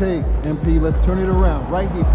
Okay, MP, let's turn it around right here.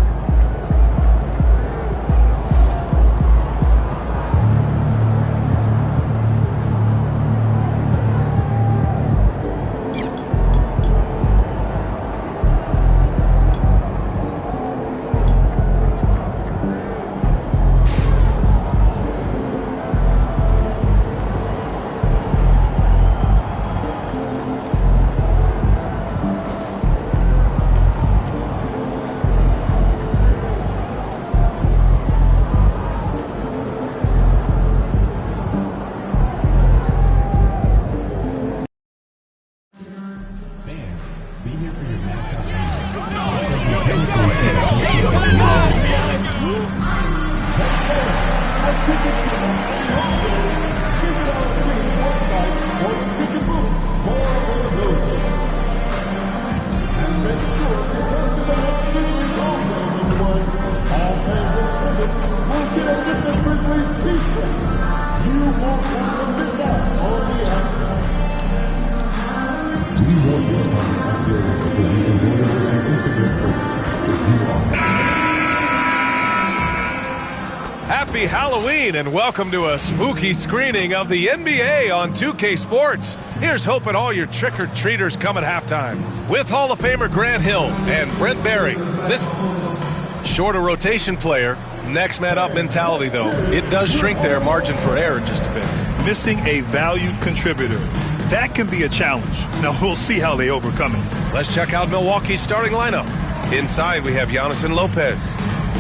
Happy Halloween and welcome to a spooky screening of the NBA on 2K Sports. Here's hoping all your trick-or-treaters come at halftime. With Hall of Famer Grant Hill and Brent Barry. This shorter rotation player, next man up mentality though. It does shrink their margin for error just a bit. Missing a valued contributor. That can be a challenge. Now we'll see how they overcome it. Let's check out Milwaukee's starting lineup. Inside we have Giannis and Lopez.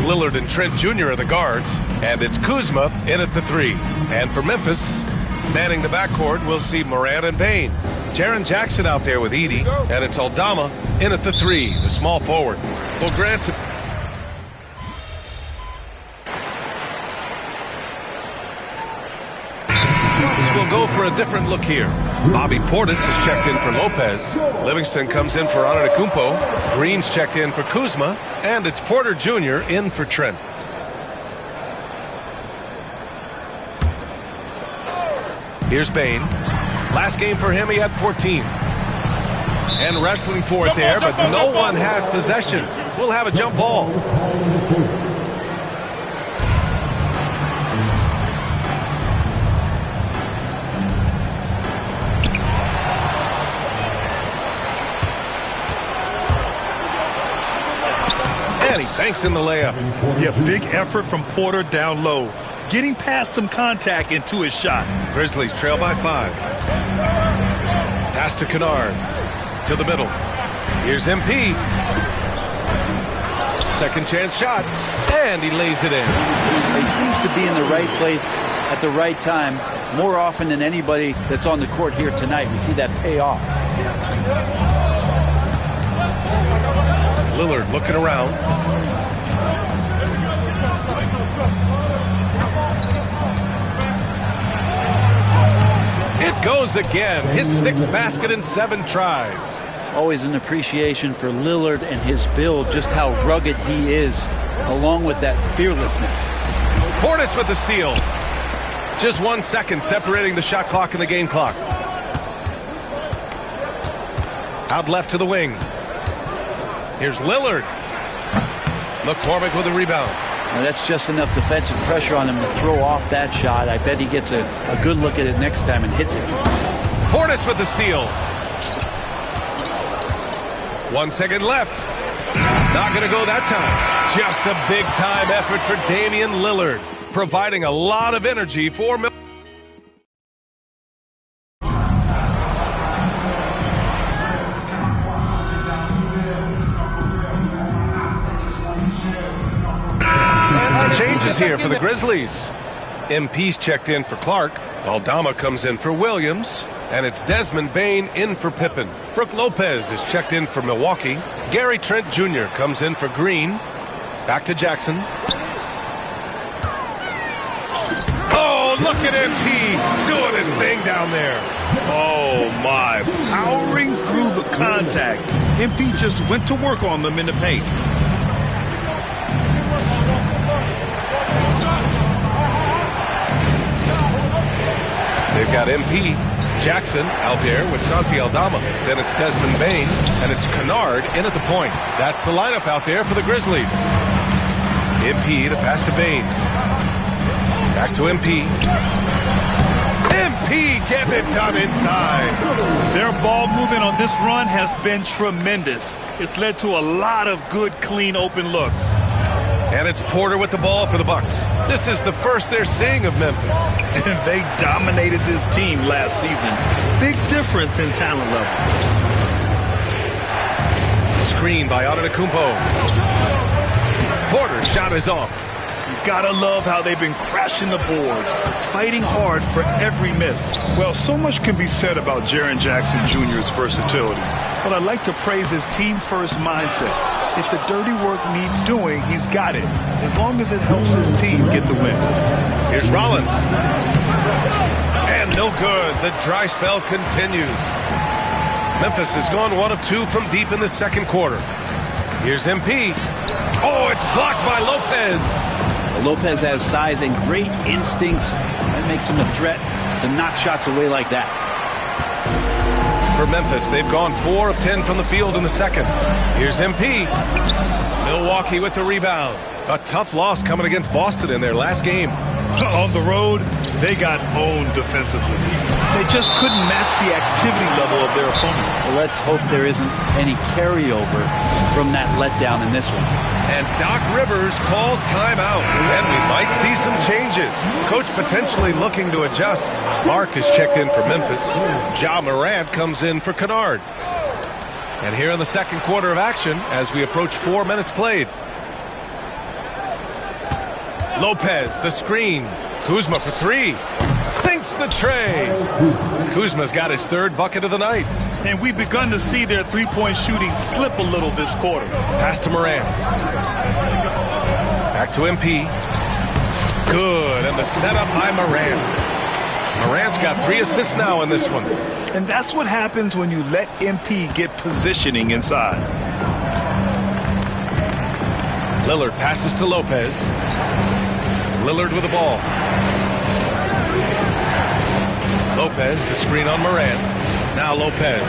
Lillard and Trent Jr. are the guards, and it's Kuzma in at the 3. And for Memphis, manning the backcourt, we'll see Morant and Bane. Jaren Jackson out there with Edey, and it's Aldama in at the 3, the small forward. Well, Grant, we'll go for a different look here. Bobby Portis has checked in for Lopez. Livingston comes in for Antetokounmpo. Green's checked in for Kuzma. And it's Porter Jr. in for Trent. Here's Bane. Last game for him, he had 14. And wrestling for it there, but no one has possession. We'll have a jump ball. And he banks in the layup. Yeah, big effort from Porter down low. Getting past some contact into his shot. Grizzlies trail by 5. Pass to Kennard. To the middle. Here's MP. Second chance shot. And he lays it in. He seems to be in the right place at the right time more often than anybody that's on the court here tonight. We see that pay off. Lillard looking around. It goes again. His 6th basket in 7 tries. Always an appreciation for Lillard and his build, just how rugged he is, along with that fearlessness. Portis with the steal. Just 1 second separating the shot clock and the game clock. Out left to the wing. Here's Lillard. McCormick with a rebound. Now that's just enough defensive pressure on him to throw off that shot. I bet he gets a good look at it next time and hits it. Portis with the steal. 1 second left. Not going to go that time. Just a big-time effort for Damian Lillard, providing a lot of energy for Milwaukee. Changes here for the Grizzlies. MP's checked in for Clark. Aldama comes in for Williams. And it's Desmond Bane in for Pippen. Brook Lopez is checked in for Milwaukee. Gary Trent Jr. comes in for Green. Back to Jackson. Oh, look at MP doing his thing down there. Oh, my. Powering through the contact. MP just went to work on them in the paint. They've got MP Jackson out there with Santi Aldama. Then it's Desmond Bain, and it's Kennard in at the point. That's the lineup out there for the Grizzlies. MP, the pass to Bain. Back to MP. MP getting it done inside. Their ball movement on this run has been tremendous. It's led to a lot of good, clean, open looks. And it's Porter with the ball for the Bucks. This is the first they're seeing of Memphis. And they dominated this team last season. Big difference in talent level. Screen by Antetokounmpo. Porter's shot is off. You gotta love how they've been crashing the boards, fighting hard for every miss. Well, so much can be said about Jaren Jackson Jr.'s versatility, but I'd like to praise his team-first mindset. If the dirty work needs doing, he's got it, as long as it helps his team get the win. Here's Rollins. And no good. The dry spell continues. Memphis has gone 1 of 2 from deep in the second quarter. Here's MP. Oh, it's blocked by Lopez. Lopez has size and great instincts. That makes him a threat to knock shots away like that. For Memphis, they've gone 4 of 10 from the field in the second. Here's MP. Milwaukee with the rebound. A tough loss coming against Boston in their last game. On the road, they got owned defensively. They just couldn't match the activity level of their opponent. Well, let's hope there isn't any carryover from that letdown in this one. And Doc Rivers calls timeout. And we might see some changes. Coach potentially looking to adjust. Mark is checked in for Memphis. Ja Morant comes in for Kennard. And here in the second quarter of action, as we approach 4 minutes played. Lopez, the screen. Kuzma for 3. Sinks the tray. Kuzma's got his 3rd bucket of the night. And we've begun to see their three-point shooting slip a little this quarter. Pass to Morant. Back to MP. Good, and the setup by Morant. Morant's got 3 assists now in this one. And that's what happens when you let MP get positioning inside. Lillard passes to Lopez. Lillard with the ball. Lopez, the screen on Morant. Now Lopez.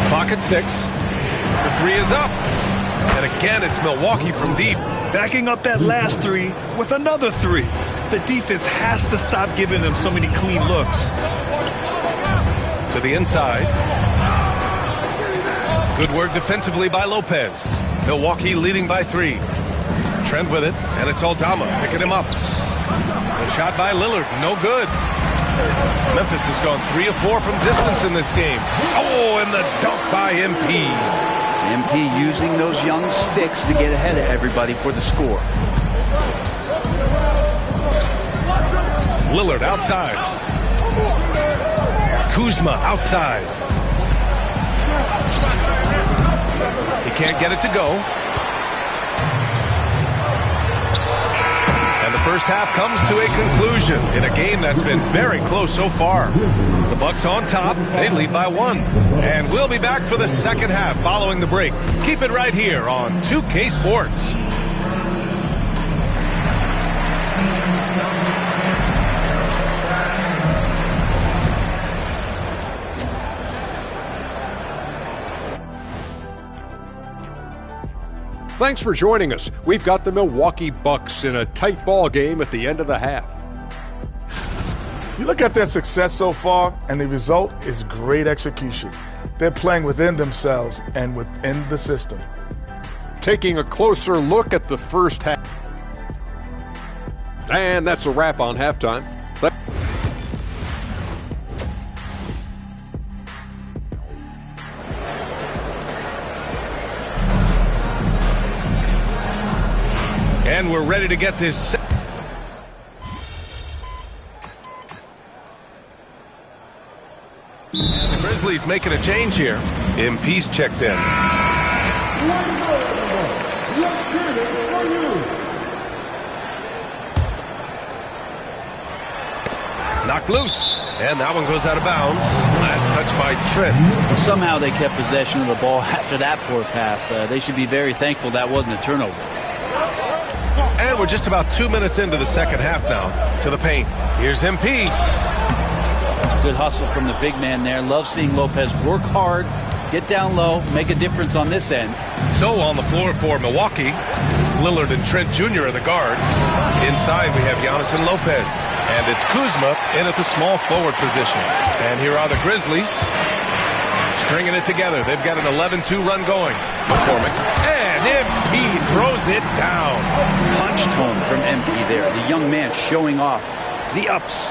Clock at 6. The 3 is up. And again, it's Milwaukee from deep. Backing up that last 3 with another 3. The defense has to stop giving them so many clean looks. To the inside. Good work defensively by Lopez. Milwaukee leading by 3. Trent with it, and it's Aldama picking him up. The shot by Lillard, no good. Memphis has gone 3 of 4 from distance in this game. Oh, and the dunk by MP. MP using those young sticks to get ahead of everybody for the score. Lillard outside. Kuzma outside. He can't get it to go. And the first half comes to a conclusion in a game that's been very close so far. The Bucks on top. They lead by 1. And we'll be back for the second half following the break. Keep it right here on 2K Sports. Thanks for joining us. We've got the Milwaukee Bucks in a tight ball game at the end of the half. You look at their success so far, and the result is great execution. They're playing within themselves and within the system. Taking a closer look at the first half. And that's a wrap on halftime. And we're ready to get this. And the Grizzlies making a change here. MP's checked in. Knocked loose. And that one goes out of bounds. Last touch by Trent. Somehow they kept possession of the ball after that poor pass. They should be very thankful that wasn't a turnover. And we're just about 2 minutes into the second half now. To the paint. Here's MP. Good hustle from the big man there. Love seeing Lopez work hard, get down low, make a difference on this end. So on the floor for Milwaukee, Lillard and Trent Jr. are the guards. Inside we have Giannis and Lopez. And it's Kuzma in at the small forward position. And here are the Grizzlies stringing it together. They've got an 11-2 run going. McCormick. And MP throws it down. Punched home from MP there. The young man showing off the ups.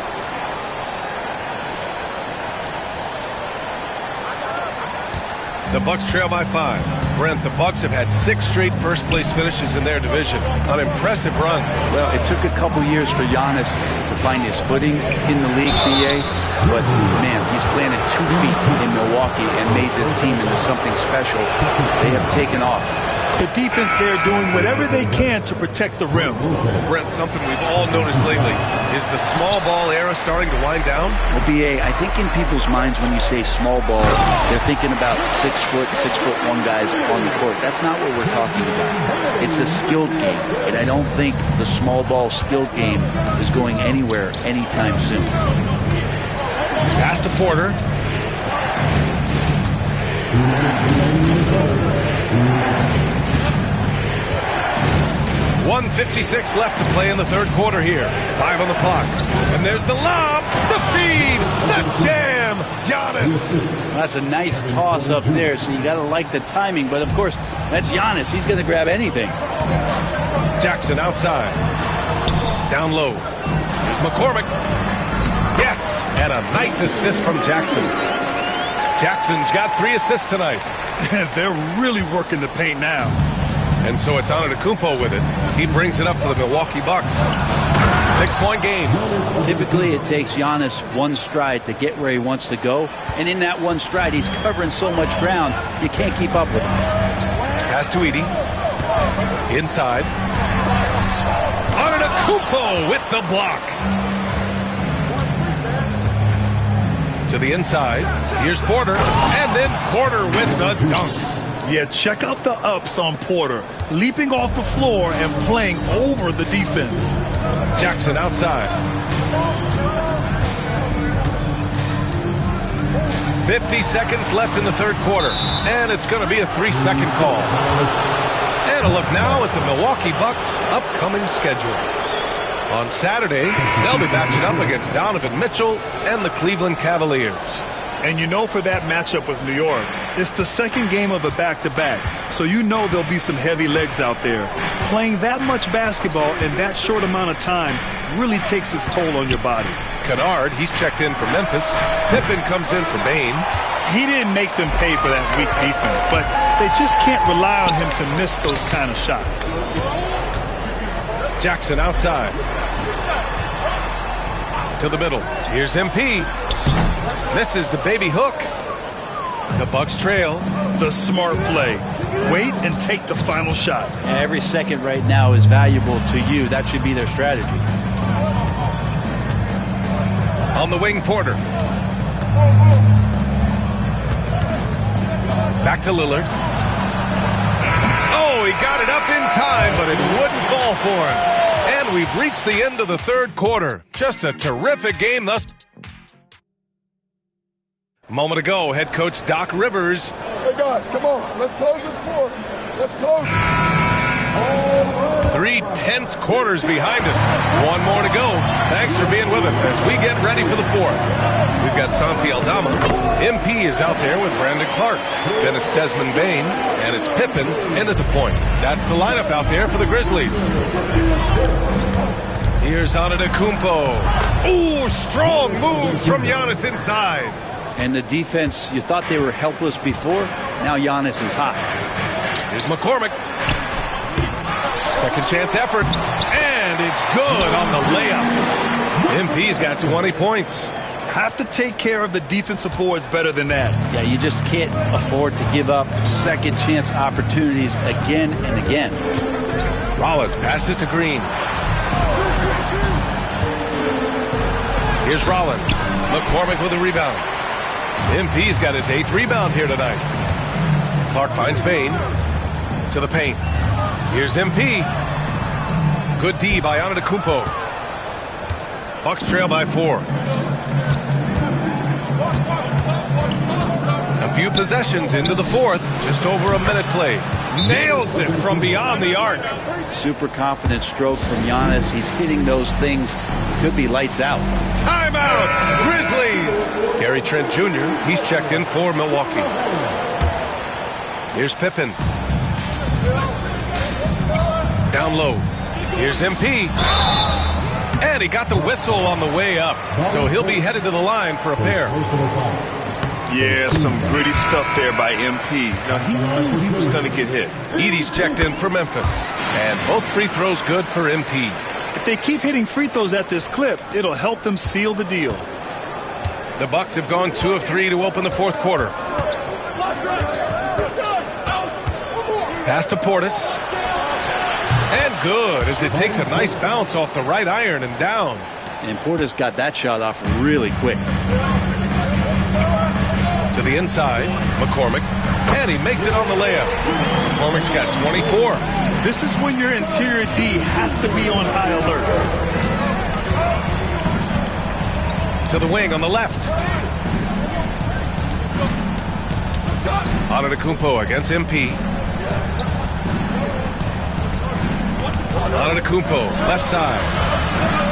The Bucks trail by 5. Brent, the Bucks have had 6 straight first-place finishes in their division. An impressive run. Well, it took a couple years for Giannis to find his footing in the league, BA. But, man, he's planted 2 feet in Milwaukee and made this team into something special. They have taken off. The defense there doing whatever they can to protect the rim. Brent, something we've all noticed lately. Is the small ball era starting to wind down? Well, BA, I think in people's minds when you say small ball, they're thinking about 6'1" guys on the court. That's not what we're talking about. It's a skilled game, and I don't think the small ball skilled game is going anywhere anytime soon. Pass to Porter. .156 left to play in the third quarter here. 5 on the clock. And there's the lob, the feed, the jam. Giannis. That's a nice toss up there, so you got to like the timing. But, of course, that's Giannis. He's going to grab anything. Jackson outside. Down low. Here's McCormick. Yes, and a nice assist from Jackson. Jackson's got 3 assists tonight. They're really working the paint now. And so it's Antetokounmpo with it. He brings it up for the Milwaukee Bucks. 6-point game. Typically, it takes Giannis 1 stride to get where he wants to go. And in that 1 stride, he's covering so much ground, you can't keep up with him. Pass to Edey. Inside. Antetokounmpo with the block. To the inside. Here's Porter. And then Porter with the dunk. Yeah, check out the ups on Porter. Leaping off the floor and playing over the defense. Jackson outside. 50 seconds left in the third quarter. And it's going to be a 3-second call. And a look now at the Milwaukee Bucks' upcoming schedule. On Saturday, they'll be matching up against Donovan Mitchell and the Cleveland Cavaliers. And you know for that matchup with New York, it's the second game of a back-to-back, so you know there'll be some heavy legs out there. Playing that much basketball in that short amount of time really takes its toll on your body. Kennard, he's checked in for Memphis. Pippen comes in for Bain. He didn't make them pay for that weak defense, but they just can't rely on him to miss those kind of shots. Jackson outside. To the middle. Here's MP. Misses the baby hook. The Bucks trail. The smart play. Wait and take the final shot. Every second right now is valuable to you. That should be their strategy. On the wing, Porter. Back to Lillard. Oh, he got it up in time, but it wouldn't fall for him. And we've reached the end of the third quarter. Just a terrific game thus. A moment ago, head coach Doc Rivers. Hey guys, come on. Let's close this quarter. Let's close. 3 tense quarters behind us. 1 more to go. Thanks for being with us as we get ready for the fourth. We've got Santi Aldama. MP is out there with Brandon Clark. Then it's Desmond Bain, and it's Pippen in at the point. That's the lineup out there for the Grizzlies. Here's Antetokounmpo. Ooh, strong move from Giannis inside. And the defense, you thought they were helpless before. Now Giannis is hot. Here's McCormick. Second chance effort. And it's good on the layup. MP's got 20 points. Have to take care of the defensive boards better than that. Yeah, you just can't afford to give up second chance opportunities again and again. Rollins passes to Green. Here's Rollins. McCormick with a rebound. MP's got his 8th rebound here tonight. Clark finds Bain to the paint. Here's MP. Good D by Antetokounmpo. Bucks trail by 4. few possessions into the fourth, just over a minute played. Nails it from beyond the arc. Super confident stroke from Giannis. He's hitting those things. Could be lights out. Timeout, Grizzlies. Gary Trent Jr., he's checked in for Milwaukee. Here's Pippen. Down low. Here's MP. And he got the whistle on the way up. So he'll be headed to the line for a pair. Yeah, some gritty stuff there by MP. Now, he knew he was going to get hit. Edey's checked in for Memphis. And both free throws good for MP. If they keep hitting free throws at this clip, it'll help them seal the deal. The Bucks have gone 2 of 3 to open the fourth quarter. Pass to Portis. And good, as it takes a nice bounce off the right iron and down. And Portis got that shot off really quick. To the inside, McCormick. And he makes it on the layup. McCormick's got 24. This is when your interior D has to be on high alert. To the wing on the left. Antetokounmpo against MP. Antetokounmpo, left side.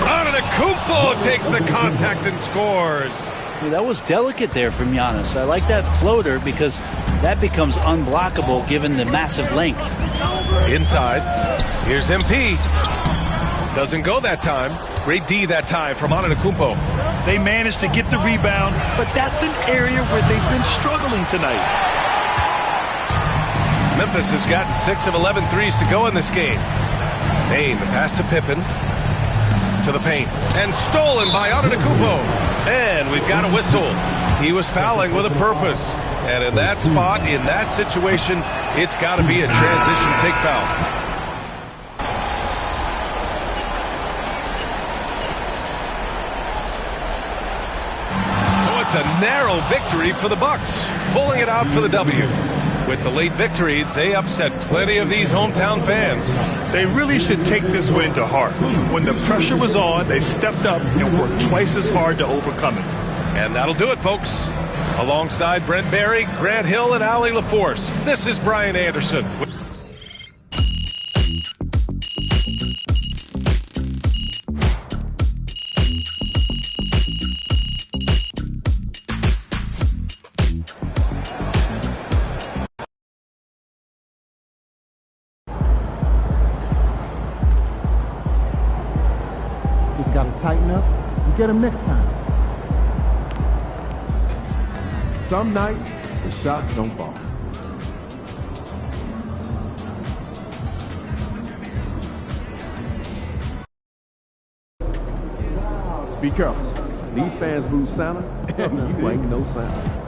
Antetokounmpo takes the contact and scores. Well, that was delicate there from Giannis. I like that floater because that becomes unblockable given the massive length. Inside, here's MP. Doesn't go that time. Great D that time from Antetokounmpo. They managed to get the rebound, but that's an area where they've been struggling tonight. Memphis has gotten 6 of 11 threes to go in this game. Payne, the pass to Pippen. To the paint. And stolen by Antetokounmpo. And we've got a whistle. He was fouling with a purpose. And in that spot, in that situation, it's got to be a transition take foul. So it's a narrow victory for the Bucks, pulling it out for the W. With the late victory, they upset plenty of these hometown fans. They really should take this win to heart. When the pressure was on, they stepped up and worked twice as hard to overcome it. And that'll do it, folks. Alongside Brent Barry, Grant Hill, and Allie LaForce, this is Brian Anderson. Just got to tighten up and get them next time. Some nights, the shots don't fall. Be careful. These fans boo Santa, and you ain't no Santa.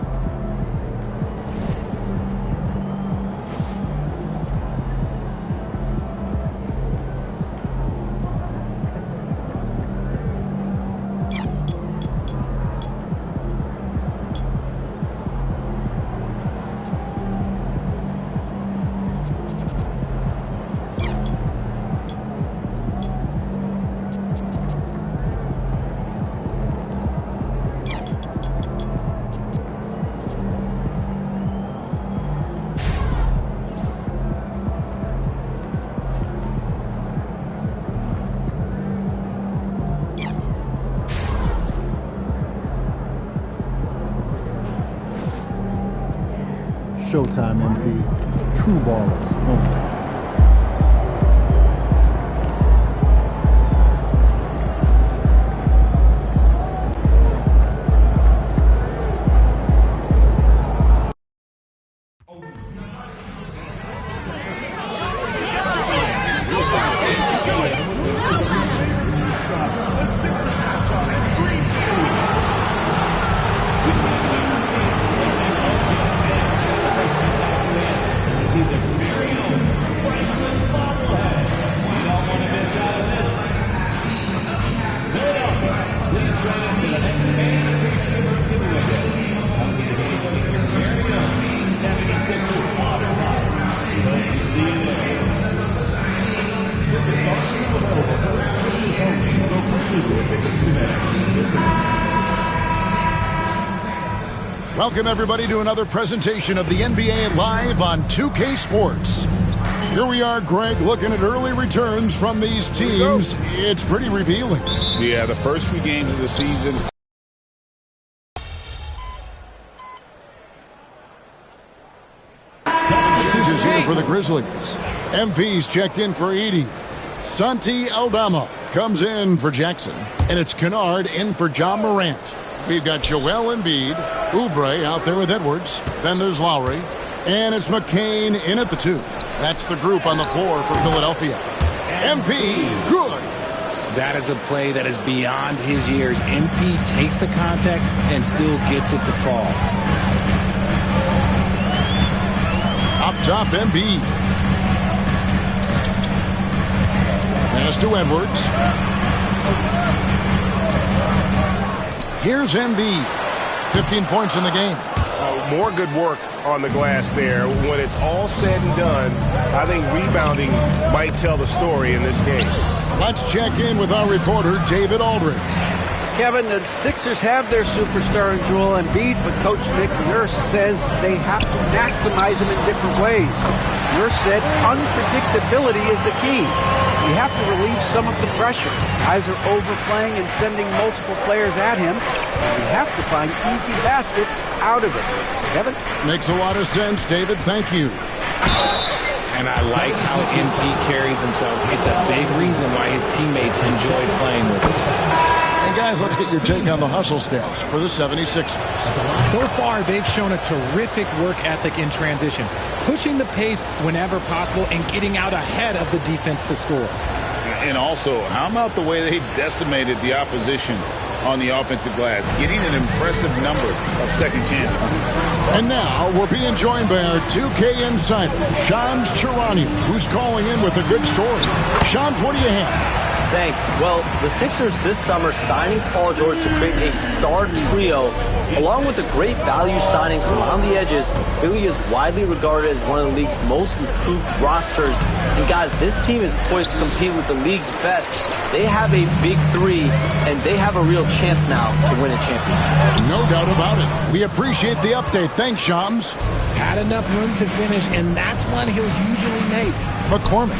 Showtime, MP. True ballers only. Welcome, everybody, to another presentation of the NBA Live on 2K Sports. Here we are, Greg, looking at early returns from these teams. It's pretty revealing. Yeah, the first few games of the season. Changes here for the Grizzlies. MP's checked in for Edey. Santi Aldama comes in for Jackson. And it's Kennard in for John Morant. We've got Joel Embiid, Oubre out there with Edwards. Then there's Lowry. And it's McCain in at the 2. That's the group on the floor for Philadelphia. MP, good. That is a play that is beyond his years. MP takes the contact and still gets it to fall. Up top, Embiid. Pass to Edwards. Here's Embiid. 15 points in the game. More good work on the glass there. When it's all said and done, I think rebounding might tell the story in this game. Let's check in with our reporter, David Aldridge. Kevin, the Sixers have their superstar in Joel Embiid, but Coach Nick Nurse says they have to maximize him in different ways. Nurse said unpredictability is the key. We have to relieve some of the pressure. Guys are overplaying and sending multiple players at him. We have to find easy baskets out of it. Kevin? Makes a lot of sense, David. Thank you. And I like how MP carries himself. It's a big reason why his teammates enjoy playing with him. And guys, let's get your take on the hustle stats for the 76ers. So far, they've shown a terrific work ethic in transition, pushing the pace whenever possible and getting out ahead of the defense to score. And also, how about the way they decimated the opposition on the offensive glass, getting an impressive number of second chance points. And now we're being joined by our 2K insider, Shams Charania, who's calling in with a good story. Shams, what do you have? Thanks. Well, the Sixers this summer signing Paul George to create a star trio, along with the great value signings around the edges, really is widely regarded as one of the league's most improved rosters. And guys, this team is poised to compete with the league's best. They have a big 3, and they have a real chance now to win a championship. No doubt about it. We appreciate the update. Thanks, Shams. Had enough room to finish, and that's one he'll usually make. McCormick.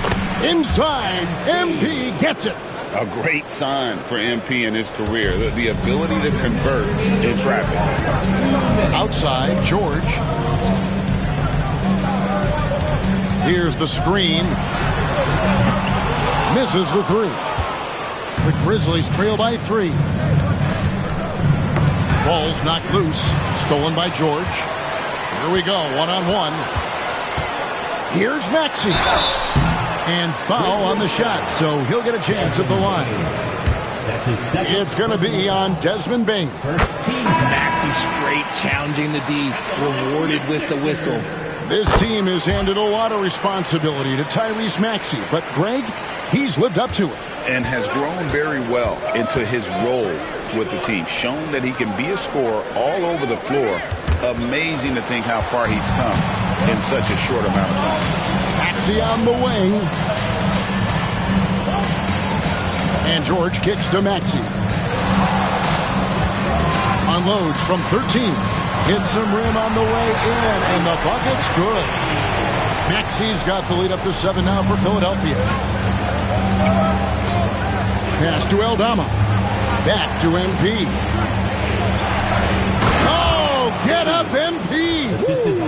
Inside. MP gets it. A great sign for MP in his career, the ability to convert in traffic. Outside, George. Here's the screen. Misses the 3. The Grizzlies trail by 3. Ball's knocked loose. Stolen by George. Here we go, one-on-one. Here's Maxey. And foul on the shot, so he'll get a chance at the line. It's going to be on Desmond Bane. Maxey straight challenging the D, rewarded with the whistle. This team has handed a lot of responsibility to Tyrese Maxey, but Greg, he's lived up to it. And has grown very well into his role with the team. Shown that he can be a scorer all over the floor. Amazing to think how far he's come in such a short amount of time. Maxey on the wing. And George kicks to Maxey. Unloads from 13. Hits some rim on the way in, and the bucket's good. Maxey's got the lead up to 7 now for Philadelphia. Pass to Aldama. Back to MP. Oh, get up, MP! Woo.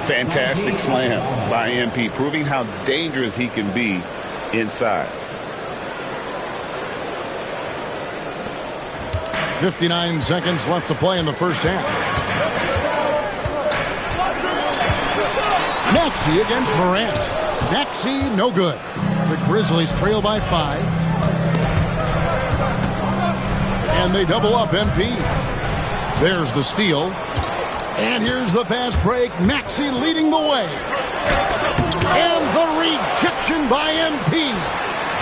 Fantastic slam by MP, proving how dangerous he can be inside. 59 seconds left to play in the first half. Maxey against Morant. Maxey, no good. The Grizzlies trail by 5. And they double up MP. There's the steal. And here's the fast break. Maxey leading the way. And the rejection by MP.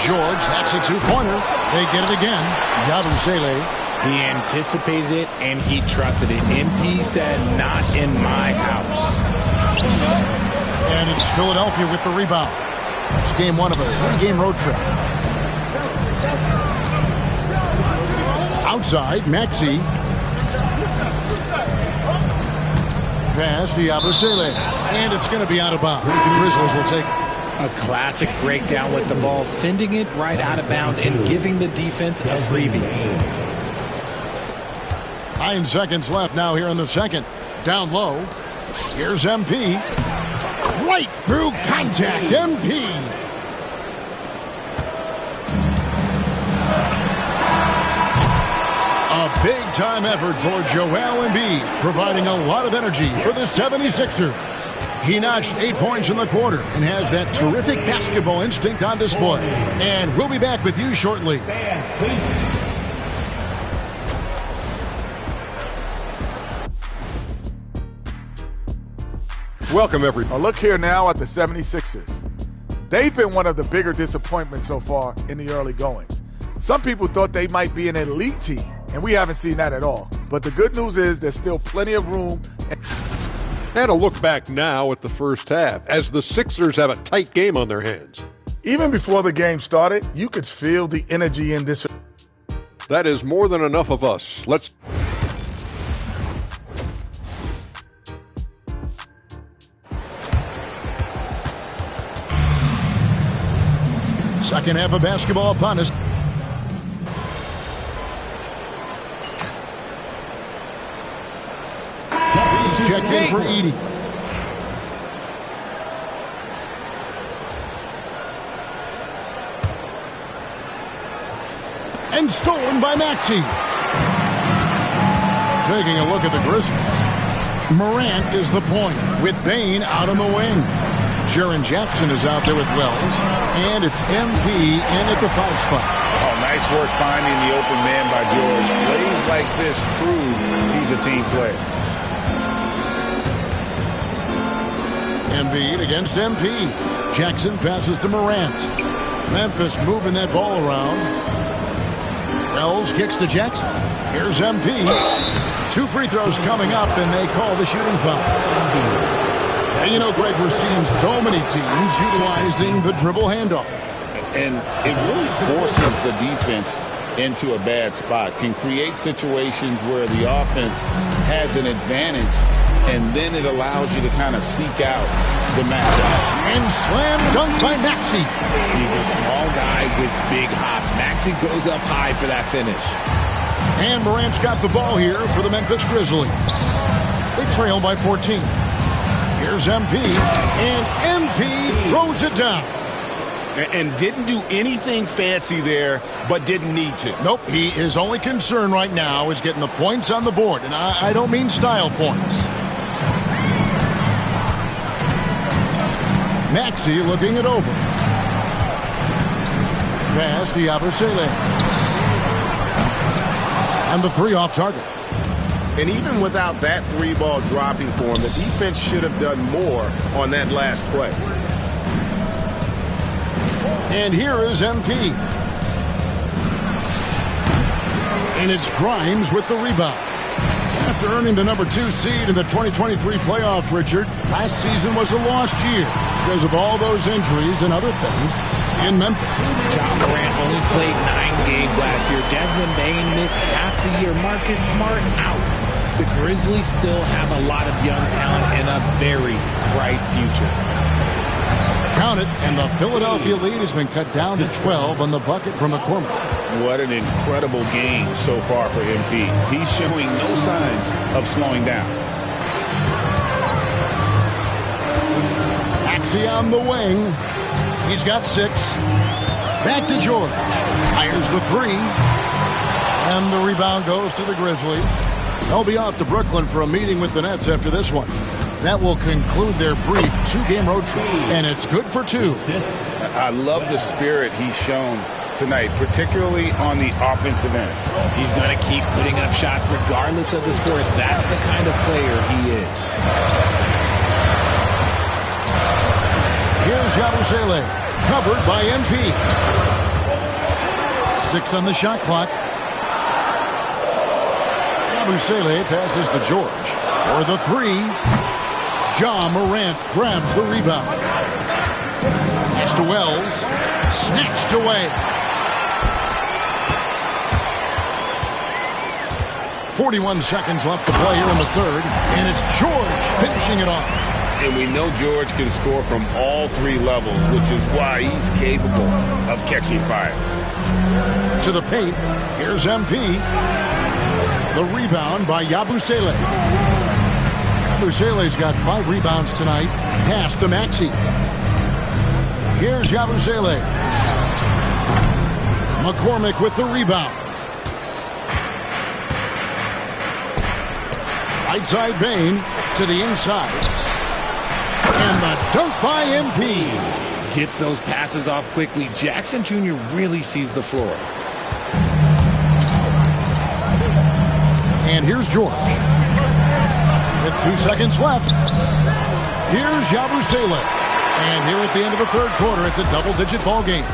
George, that's a 2-pointer. They get it again. Yabusele. He anticipated it, and he trusted it. MP said, not in my house. And it's Philadelphia with the rebound. It's game 1 of a 3-game road trip. Outside, Maxey. Pass to Yabusele. And it's going to be out of bounds. The Grizzlies will take it. A classic breakdown with the ball, sending it right out of bounds and giving the defense a freebie. 9 seconds left now here in the second. Down low. Here's MP. Right through contact. MP. A big-time effort for Joel Embiid, providing a lot of energy for the 76ers. He notched 8 points in the quarter and has that terrific basketball instinct on display. And we'll be back with you shortly. Welcome, everybody. Look here now at the 76ers. They've been one of the bigger disappointments so far in the early goings. Some people thought they might be an elite team, and we haven't seen that at all. But the good news is there's still plenty of room. And a look back now at the first half, as the Sixers have a tight game on their hands. Even before the game started, you could feel the energy in this. That is more than enough of us. Let's... Second half of basketball upon us. He's checked in for Edey. And stolen by Maxey. Taking a look at the Grizzlies. Morant is the point with Bane out on the wing. Jaren Jackson is out there with Wells. And it's MP in at the 5 spot. Oh, nice work finding the open man by George. Plays like this prove he's a team player. Embiid against MP. Jackson passes to Morant. Memphis moving that ball around. Wells kicks to Jackson. Here's MP. 2 free throws coming up, and they call the shooting foul. And you know, Greg, we're seeing so many teams utilizing the dribble handoff. And it really forces the defense into a bad spot. Can create situations where the offense has an advantage, and then it allows you to kind of seek out the matchup. And slam dunk by Maxey. He's a small guy with big hops. Maxey goes up high for that finish. And Morant's got the ball here for the Memphis Grizzlies. They trail by 14. Here's MP, and MP throws it down. And didn't do anything fancy there, but didn't need to. Nope, his only concern right now is getting the points on the board, and I don't mean style points. Maxey looking it over. Pass to Yabusele. And the 3 off target. And even without that 3-ball dropping for him, the defense should have done more on that last play. And here is MP. And it's Grimes with the rebound. After earning the number 2 seed in the 2023 playoffs, Richard, last season was a lost year because of all those injuries and other things in Memphis. Ja Morant only played 9 games last year. Desmond Bane missed half the year. Marcus Smart out. The Grizzlies still have a lot of young talent and a very bright future. Count it, and the Philadelphia lead has been cut down to 12 on the bucket from McCormick. What an incredible game so far for MP. He's showing no signs of slowing down. Maxey on the wing. He's got 6. Back to George. Fires the 3. And the rebound goes to the Grizzlies. They'll be off to Brooklyn for a meeting with the Nets after this one. That will conclude their brief 2-game road trip, and it's good for 2. I love the spirit he's shown tonight, particularly on the offensive end. He's going to keep putting up shots regardless of the score. That's the kind of player he is. Here's Yabusele, covered by MP. 6 on the shot clock. Yabusele passes to George for the 3. Ja Morant grabs the rebound. Pass to Wells. Snatched away. 41 seconds left to play here in the third, and it's George finishing it off. And we know George can score from all three levels, which is why he's capable of catching fire. To the paint, here's MP. The rebound by Yabusele. Yabusele's got 5 rebounds tonight. Pass to Maxey. Here's Yabusele. McCormick with the rebound. Right side Bain to the inside. And the dunk by MP. Gets those passes off quickly. Jackson Jr. really sees the floor. And here's George. With 2 seconds left. Here's Yabusele. And here at the end of the third quarter, it's a double-digit ball game.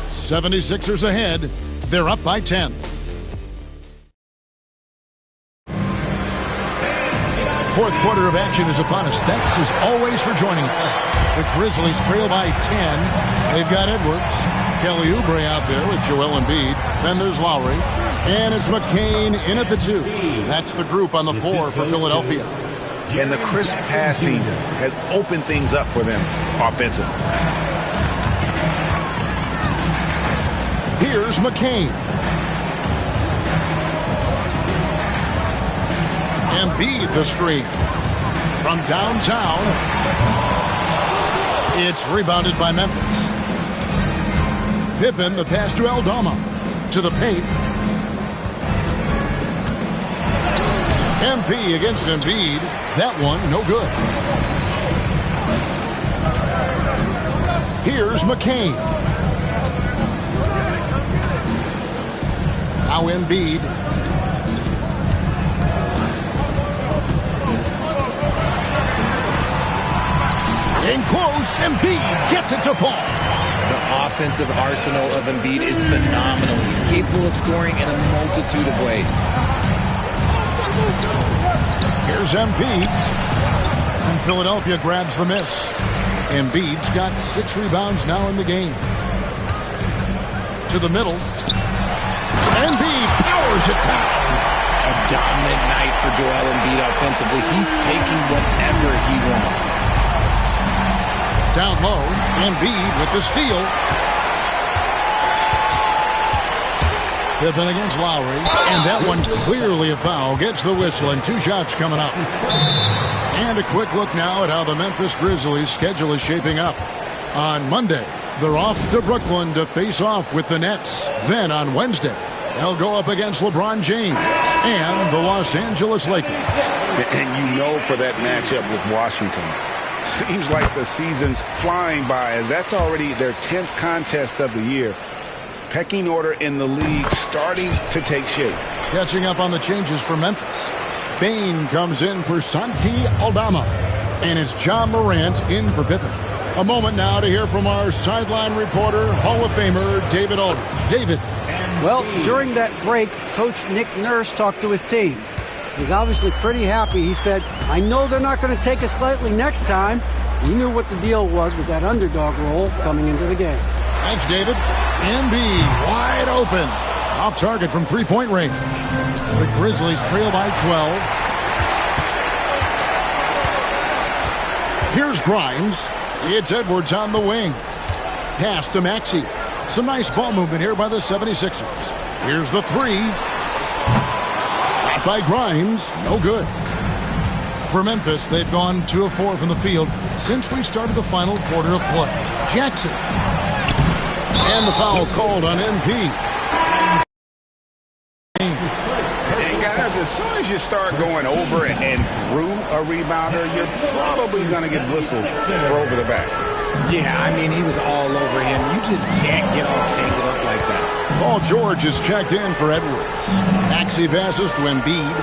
76ers ahead. They're up by 10. Fourth quarter of action is upon us. Thanks as always for joining us. The Grizzlies trail by 10. They've got Edwards, Kelly Oubre out there with Joel Embiid. Then there's Lowry. And it's McCain in at the 2. That's the group on the floor for Philadelphia. And the crisp passing has opened things up for them offensively. Here's McCain. Embiid the screen. From downtown, it's rebounded by Memphis. Pippen the pass to Aldama. To the paint. MP against Embiid. That one, no good. Here's McCain. Now Embiid. In close, Embiid gets it to fall. The offensive arsenal of Embiid is phenomenal. He's capable of scoring in a multitude of ways. Here's MP. And Philadelphia grabs the miss. Embiid's got 6 rebounds now in the game. To the middle. Embiid powers it down. A dominant night for Joel Embiid offensively. He's taking whatever he wants. Down low, Embiid with the steal. Pippen against Lowry, and that one clearly a foul. Gets the whistle, and 2 shots coming up. And a quick look now at how the Memphis Grizzlies' schedule is shaping up. On Monday, they're off to Brooklyn to face off with the Nets. Then on Wednesday, they'll go up against LeBron James and the Los Angeles Lakers. And you know for that matchup with Washington, seems like the season's flying by, as that's already their 10th contest of the year. Pecking order in the league starting to take shape. Catching up on the changes for Memphis. Bain comes in for Santi Aldama. And it's John Morant in for Pippen. A moment now to hear from our sideline reporter, Hall of Famer David Aldridge. David. Well, during that break, Coach Nick Nurse talked to his team. He's obviously pretty happy. He said, I know they're not going to take us lightly next time. He knew what the deal was with that underdog role coming into the game. Thanks, David. Embiid wide open. Off target from three-point range. The Grizzlies trail by 12. Here's Grimes. It's Edwards on the wing. Pass to Maxey. Some nice ball movement here by the 76ers. Here's the 3. Shot by Grimes. No good. For Memphis, they've gone 2 of 4 from the field since we started the final quarter of play. Jackson. And the foul called on MP. And guys, as soon as you start going over and through a rebounder, you're probably going to get whistled for over the back. Yeah, I mean, he was all over him. You just can't get all tangled up like that. Paul George is checked in for Edwards. Maxey passes to Embiid.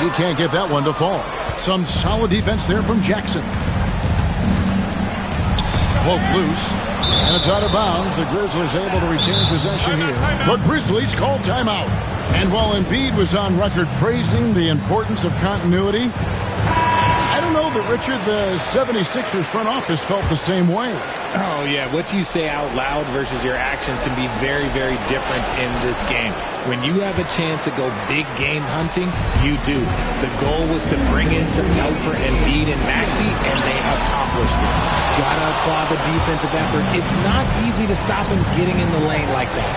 He can't get that one to fall. Some solid defense there from Jackson. Cloak loose, and it's out of bounds. The Grizzlies able to retain possession here. The Grizzlies call timeout. And while Embiid was on record praising the importance of continuity, I don't know that, Richard, the 76ers front office felt the same way. Oh, yeah. What you say out loud versus your actions can be very, very different in this game. When you have a chance to go big game hunting, you do. The goal was to bring in some help for Embiid and Maxey, and they accomplished it. Gotta applaud the defensive effort. It's not easy to stop him getting in the lane like that.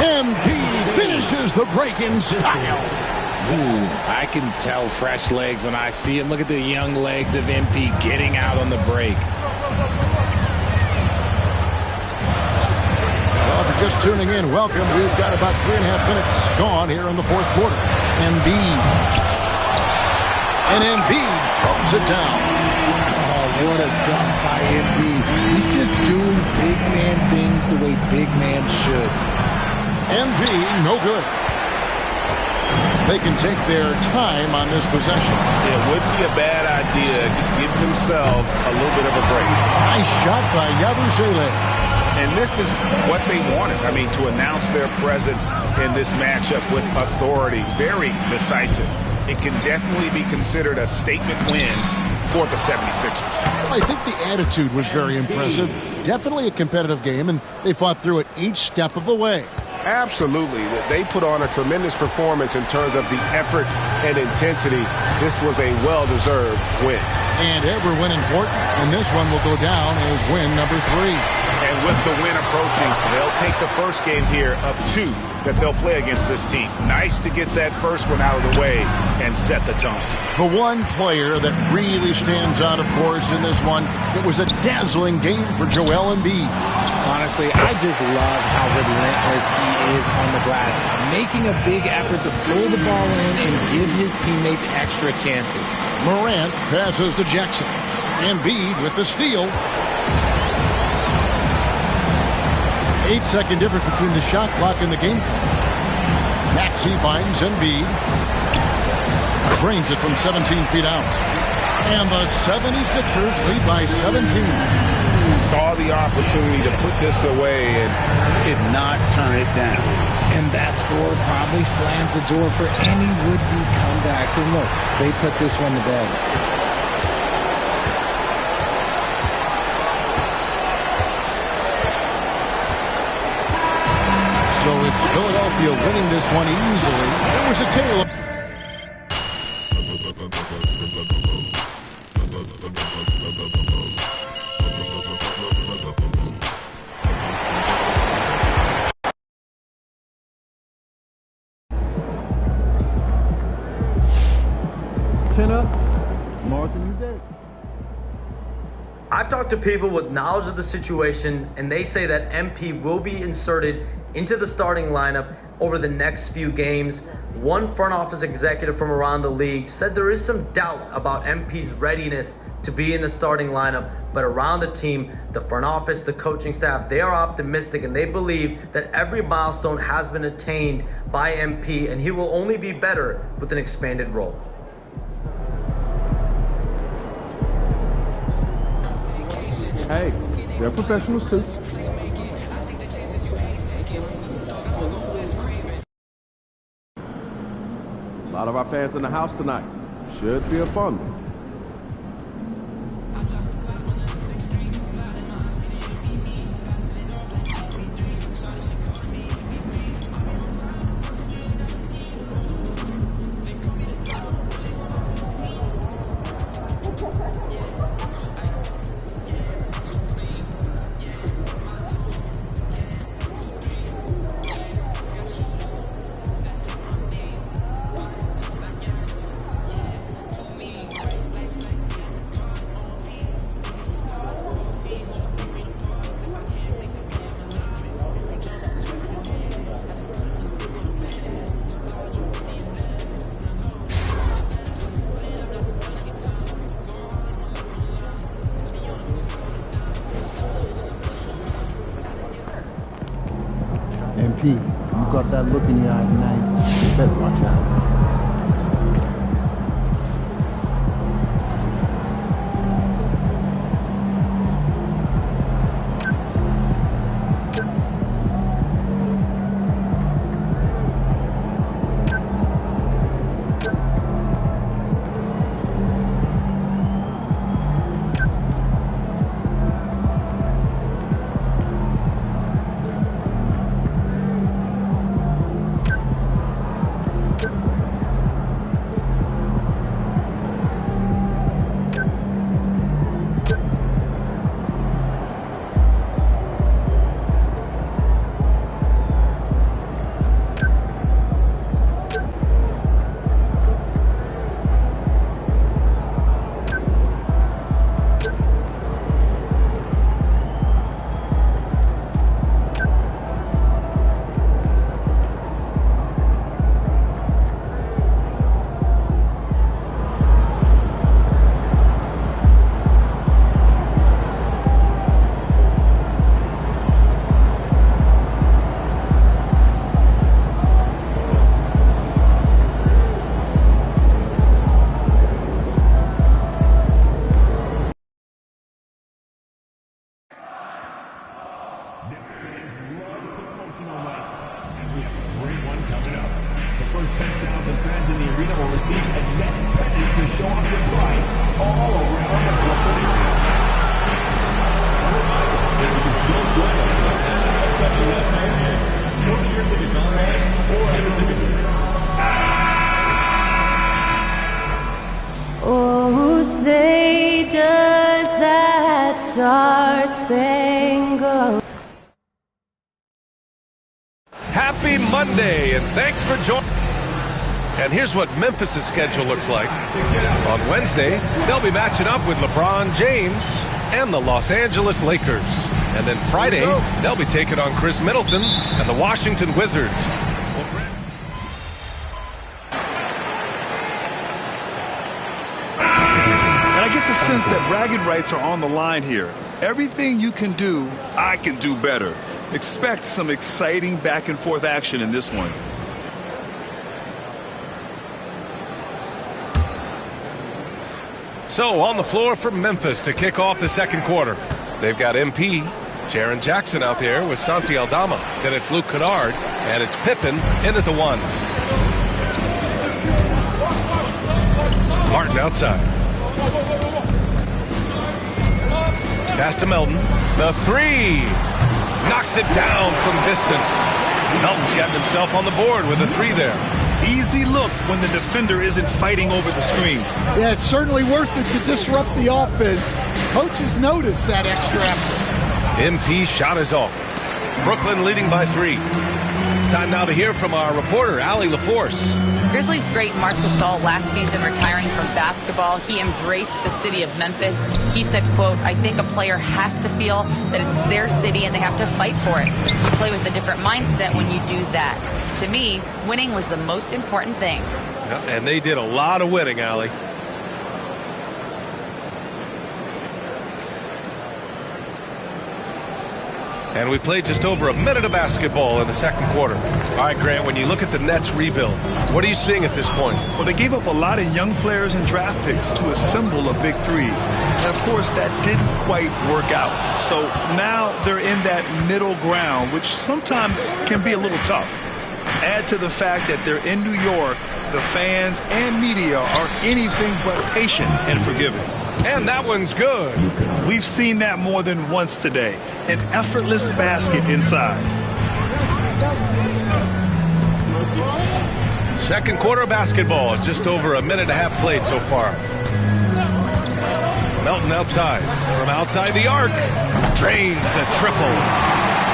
Embiid finishes the break in style. Ooh, I can tell fresh legs when I see him. Look at the young legs of MP getting out on the break. Well, if you're just tuning in, welcome. We've got about 3.5 minutes gone here in the fourth quarter. Embiid. And Embiid throws it down. Oh, what a dunk by Embiid. He's just doing big man things the way big man should. Embiid, no good. They can take their time on this possession. It wouldn't be a bad idea. Just give themselves a little bit of a break. Nice shot by Yabusele. And this is what they wanted. I mean, to announce their presence in this matchup with authority. Very decisive. It can definitely be considered a statement win for the 76ers. I think the attitude was very impressive. Definitely a competitive game, and they fought through it each step of the way. Absolutely. They put on a tremendous performance in terms of the effort and intensity. This was a well-deserved win. And every win important, and this one will go down as win number 3. And with the win approaching, they'll take the first game here of 2 that they'll play against this team. Nice to get that first one out of the way and set the tone. The one player that really stands out, of course, in this one, it was a dazzling game for Joel Embiid. Honestly, I just love how relentless he is on the glass, making a big effort to pull the ball in and give his teammates extra chances. Morant passes to Jackson. Embiid with the steal. 8-second difference between the shot clock and the game clock. Maxey finds Embiid. Drains it from 17 feet out. And the 76ers lead by 17. Saw the opportunity to put this away and did not turn it down. And that score probably slams the door for any would-be comebacks. And look, they put this one to bed. So it's Philadelphia winning this one easily. It was a tale of... I've talked to people with knowledge of the situation, and they say that MP will be inserted into the starting lineup over the next few games. One front office executive from around the league said there is some doubt about MP's readiness to be in the starting lineup, but around the team, the front office, the coaching staff, they are optimistic, and they believe that every milestone has been attained by MP, and he will only be better with an expanded role. Hey, they're professionals too. A lot of our fans in the house tonight. Should be a fun one. MP, you got that look in your eye tonight. You better watch out. Coming up, the first 10,000 fans in the arena will receive a Nets pennant to show off their pride all around the Brooklyn area. This is Joe Bryant. Order your tickets online or at the ticket booth. Oh, say does that star-spangled... Happy Monday, and thanks for joining. And here's what Memphis' schedule looks like. On Wednesday, they'll be matching up with LeBron James and the Los Angeles Lakers. And then Friday, they'll be taking on Chris Middleton and the Washington Wizards. And I get the sense that bragging rights are on the line here. Everything you can do, I can do better. Expect some exciting back and forth action in this one. So on the floor for Memphis to kick off the second quarter. They've got MP, Jaren Jackson out there with Santi Aldama. Then it's Luke Kennard, and it's Pippen in at the 1. Martin outside. Pass to Melton. The 3. Knocks it down from distance. Melton's gotten himself on the board with a 3 there. Easy look when the defender isn't fighting over the screen. Yeah, it's certainly worth it to disrupt the offense. Coaches notice that extra effort. MP shot is off. Brooklyn leading by 3. Time now to hear from our reporter, Allie LaForce. Grizzlies great Marc Gasol last season retiring from basketball. He embraced the city of Memphis. He said, quote, I think a player has to feel that it's their city and they have to fight for it. You play with a different mindset when you do that. To me, winning was the most important thing. Yep, and they did a lot of winning, Allie. And we played just over a minute of basketball in the second quarter. All right, Grant, when you look at the Nets rebuild, what are you seeing at this point? Well, they gave up a lot of young players and draft picks to assemble a big 3. And, of course, that didn't quite work out. So now they're in that middle ground, which sometimes can be a little tough. Add to the fact that they're in New York, the fans and media are anything but patient and forgiving. And that one's good. We've seen that more than once today. An effortless basket inside. Second quarter of basketball, just over a minute and a half played so far. Melton outside. From outside the arc. Drains the triple.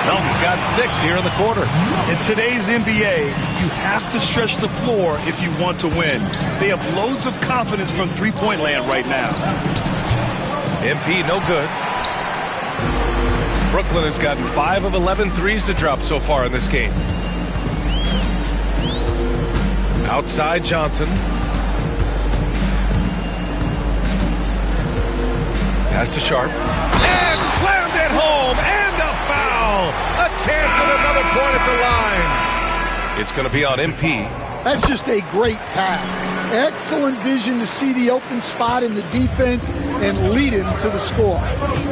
Melton's got 6 here in the quarter. In today's NBA, you have to stretch the floor if you want to win. They have loads of confidence from three-point land right now. MP no good. Brooklyn has gotten 5 of 11 threes to drop so far in this game. Outside Johnson. Pass to Sharp. And slammed it home. And a foul. A chance at another point at the line. It's going to be on MP. That's just a great pass. Excellent vision to see the open spot in the defense and lead him to the score.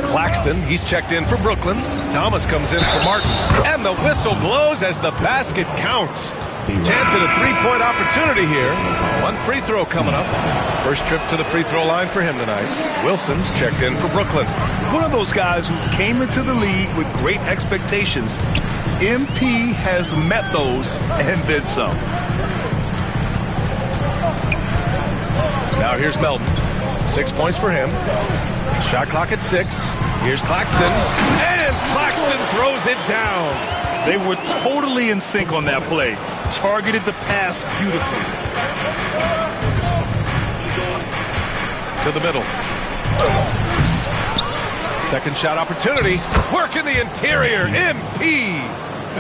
Claxton, he's checked in for Brooklyn. Thomas comes in for Martin. And the whistle blows as the basket counts. Chance at a three-point opportunity here. One free throw coming up. First trip to the free throw line for him tonight. Wilson's checked in for Brooklyn. One of those guys who came into the league with great expectations. MP has met those and then some. Now here's Melton. 6 points for him. Shot clock at 6. Here's Claxton. And Claxton throws it down. They were totally in sync on that play. Targeted the pass beautifully. To the middle. Second shot opportunity. Work in the interior. MP.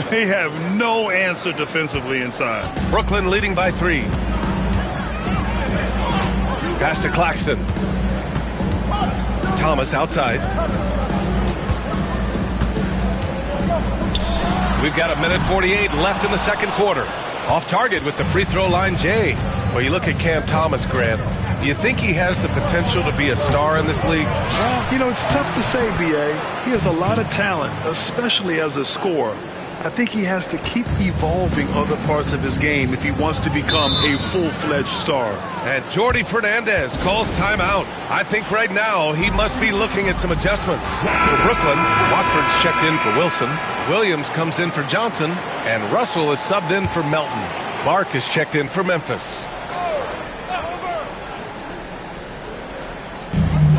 They have no answer defensively inside. Brooklyn leading by 3. Pass to Claxton. Thomas outside. We've got 1:48 left in the second quarter. Off target with the free throw line, Jay. Well, you look at Cam Thomas, Grant. You think he has the potential to be a star in this league? Well, you know, it's tough to say, B.A. He has a lot of talent, especially as a scorer. I think he has to keep evolving other parts of his game if he wants to become a full-fledged star. And Jordi Fernandez calls timeout. I think right now he must be looking at some adjustments. For Brooklyn, Watford's checked in for Wilson. Williams comes in for Johnson. And Russell is subbed in for Melton. Clark is checked in for Memphis.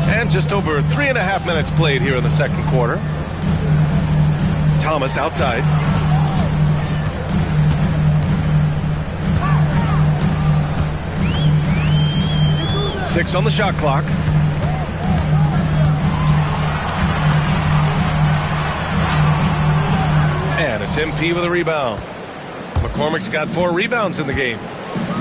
And just over 3.5 minutes played here in the second quarter. Thomas outside. Six on the shot clock. And it's MP with a rebound. McCormick's got 4 rebounds in the game.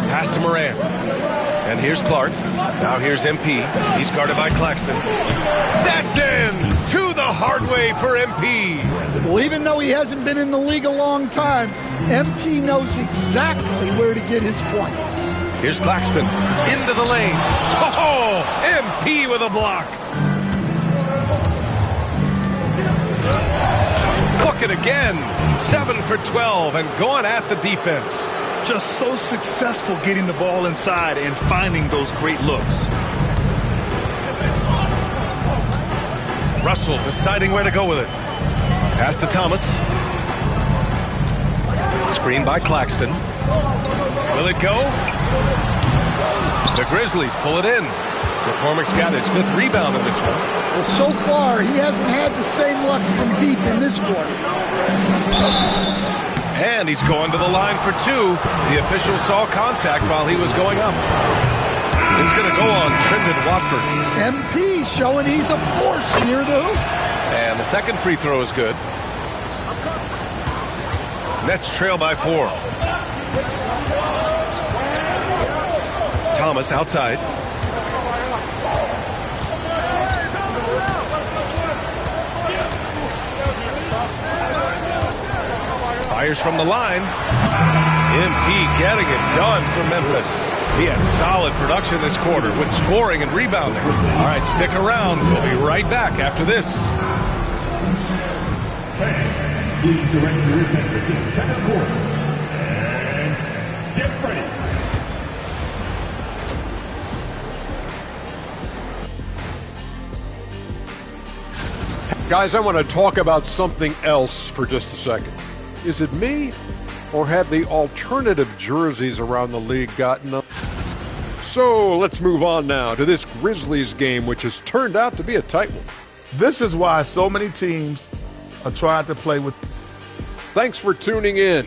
Pass to Morant. And here's Clark. Now here's MP. He's guarded by Claxton. That's in! To the hard way for MP. Well, even though he hasn't been in the league a long time, MP knows exactly where to get his points. Here's Claxton. Into the lane. Oh, MP with a block. Look at again. 7 for 12 and going at the defense. Just so successful getting the ball inside and finding those great looks. Russell deciding where to go with it. Pass to Thomas. Screen by Claxton. Will it go? The Grizzlies pull it in. McCormick's got his 5th rebound in this one. Well, so far, he hasn't had the same luck from deep in this quarter. And he's going to the line for 2. The official saw contact while he was going up. It's going to go on Trendon Watford. MP showing he's a force near the hoop. And the second free throw is good. Nets trail by 4. Thomas outside. Fires from the line. MP getting it done for Memphis. He had solid production this quarter with scoring and rebounding. All right, stick around. We'll be right back after this. Please direct your attention to second quarter. And get ready. Guys, I want to talk about something else for just a second. Is it me, or have the alternative jerseys around the league gotten up? So let's move on now to this Grizzlies game, which has turned out to be a tight one. This is why so many teams are trying to play with. Thanks for tuning in.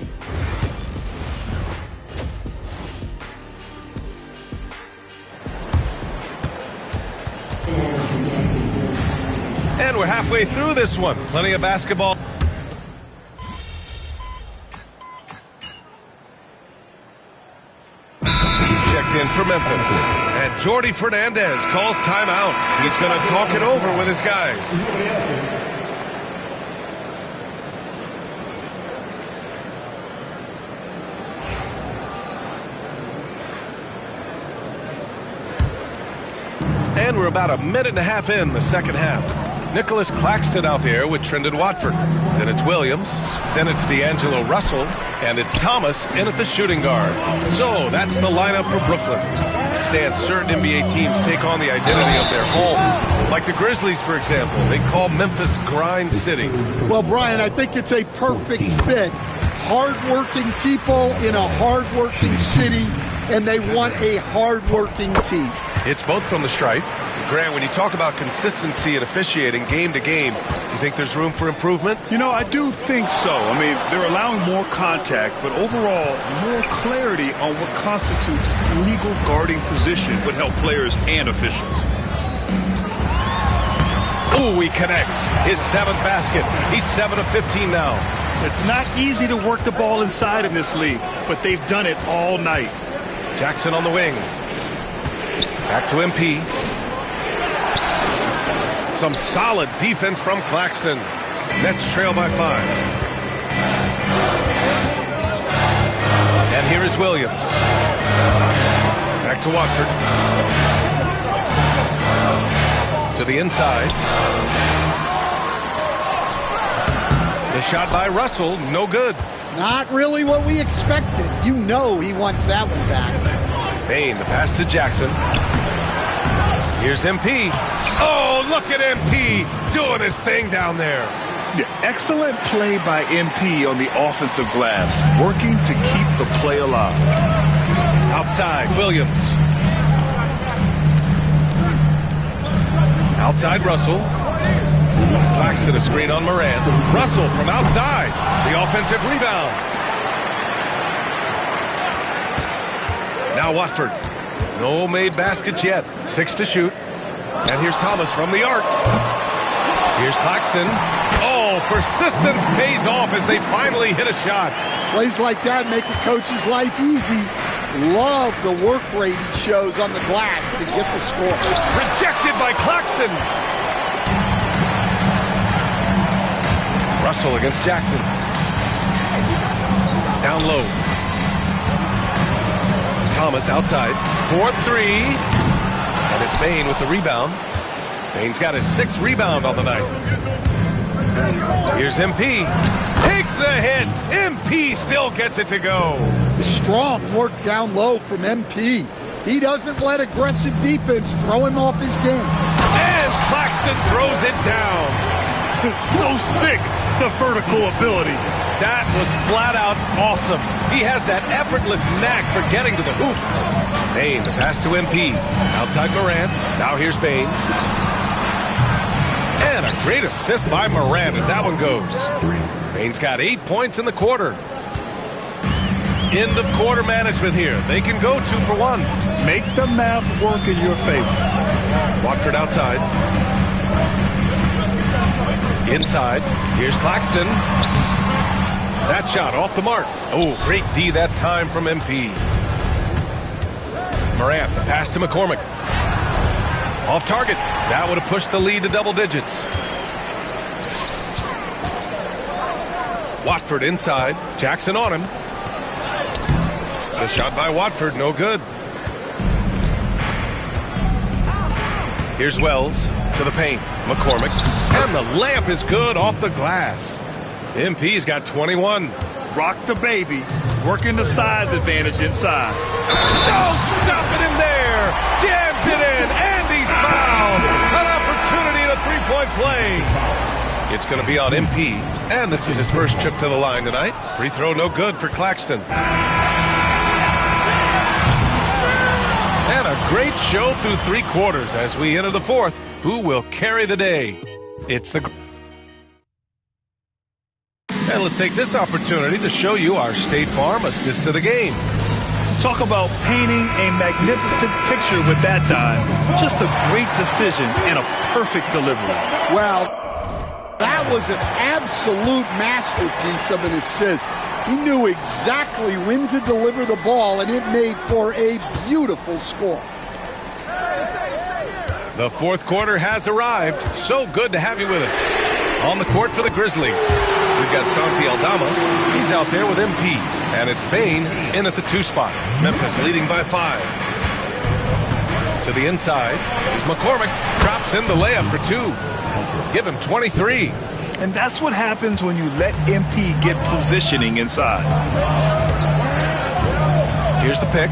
And we're halfway through this one. Plenty of basketball. He's checked in for Memphis. And Jordi Fernandez calls timeout. He's going to talk it over with his guys. And we're about 1.5 minutes in the second half. Nicholas Claxton out there with Trendon Watford. Then it's Williams. Then it's D'Angelo Russell. And it's Thomas in at the shooting guard. So that's the lineup for Brooklyn. Stan, certain NBA teams take on the identity of their home. Like the Grizzlies, for example. They call Memphis Grind City. Well, Brian, I think it's a perfect fit. Hard-working people in a hard-working city, and they want a hard-working team. It's both from the stripe. Grant, when you talk about consistency and officiating game to game, you think there's room for improvement? You know, I do think so. I mean, they're allowing more contact, but overall, more clarity on what constitutes legal guarding position would help players and officials. Ooh, he connects. His 7th basket. He's 7 of 15 now. It's not easy to work the ball inside in this league, but they've done it all night. Jackson on the wing. Back to MP. Some solid defense from Claxton. Nets trail by 5. And here is Williams. Back to Watford. To the inside. The shot by Russell, no good. Not really what we expected. You know he wants that one back. Bain, the pass to Jackson. Here's MP. Oh, look at MP doing his thing down there. Yeah, excellent play by MP on the offensive glass, working to keep the play alive. Outside, Williams. Outside, Russell. Claxton a screen on Morant. Russell from outside. The offensive rebound. Now Watford. No made baskets yet. 6 to shoot. And here's Thomas from the arc. Here's Claxton. Oh, persistence pays off as they finally hit a shot. Plays like that make a coach's life easy. Love the work rate he shows on the glass to get the score. Rejected by Claxton. Russell against Jackson. Down low. Thomas outside. 4-3. And it's Bain with the rebound. Bain's got his 6th rebound on the night. Here's MP. Takes the hit. MP still gets it to go. Strong work down low from MP. He doesn't let aggressive defense throw him off his game. And Claxton throws it down. So sick, the vertical ability. That was flat out awesome. He has that effortless knack for getting to the hoop. Bain, the pass to MP. Outside Morant. Now here's Bain. And a great assist by Morant as that one goes. Bain's got 8 points in the quarter. End of quarter management here. They can go 2 for 1. Make the math work in your favor. Watford outside. Inside. Here's Claxton. That shot off the mark. Oh, great D that time from MP. Morant, the pass to McCormick. Off target. That would have pushed the lead to double digits. Watford inside. Jackson on him. The shot by Watford, no good. Here's Wells to the paint. McCormick. And the layup is good off the glass. MP's got 21. Rock the baby. Working the size advantage inside. No, stop it in there. Jams it in. And he's fouled. An opportunity in a three-point play. It's going to be on MP. And this is his first trip to the line tonight. Free throw no good for Claxton. And a great show through 3 quarters as we enter the 4th. Who will carry the day? It's the... And let's take this opportunity to show you our State Farm assist to the game. Talk about painting a magnificent picture with that dive. Just a great decision and a perfect delivery. Well, that was an absolute masterpiece of an assist. He knew exactly when to deliver the ball, and it made for a beautiful score. The 4th quarter has arrived. So good to have you with us. On the court for the Grizzlies, we've got Santi Aldama. He's out there with MP. And it's Bain in at the 2 spot. Memphis leading by 5. To the inside is McCormick. Drops in the layup for 2. Give him 23. And that's what happens when you let MP get positioning inside. Here's the pick.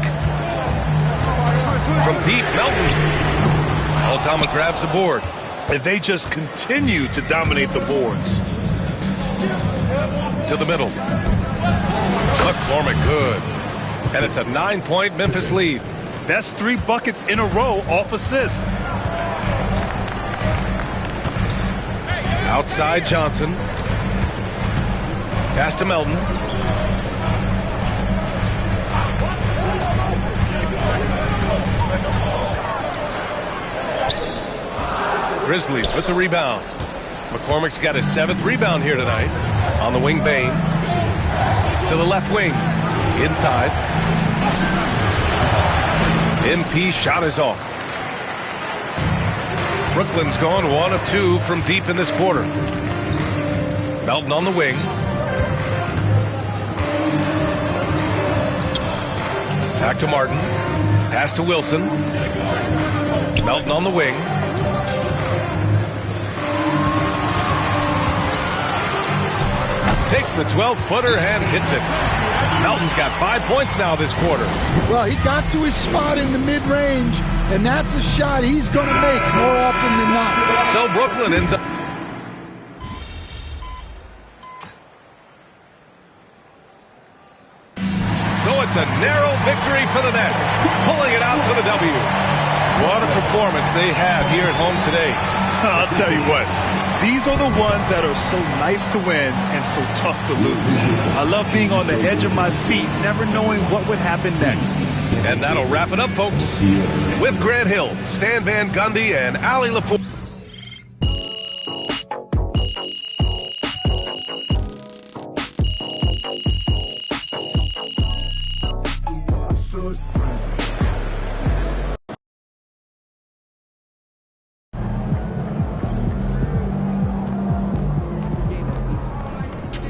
From deep, Melton. Aldama grabs the board. And they just continue to dominate the boards. To the middle. McCormick good. And it's a 9-point Memphis lead. That's 3 buckets in a row off assist. Outside Johnson. Pass to Melton. Grizzlies with the rebound. McCormick's got his 7th rebound here tonight. On the wing, Bain. To the left wing. Inside. MP shot is off. Brooklyn's gone 1 of 2 from deep in this quarter. Melton on the wing. Back to Martin. Pass to Wilson. Melton on the wing. takes the 12-footer and hits it. Melton's got 5 points now this quarter. Well, he got to his spot in the mid-range, and that's a shot he's going to make more often than not. So Brooklyn ends up. So it's a narrow victory for the Nets, pulling it out to the W. What a performance they have here at home today. I'll tell you what, these are the ones that are so nice to win and so tough to lose. I love being on the edge of my seat, never knowing what would happen next. And that'll wrap it up, folks. With Grant Hill, Stan Van Gundy, and Ali LaFour.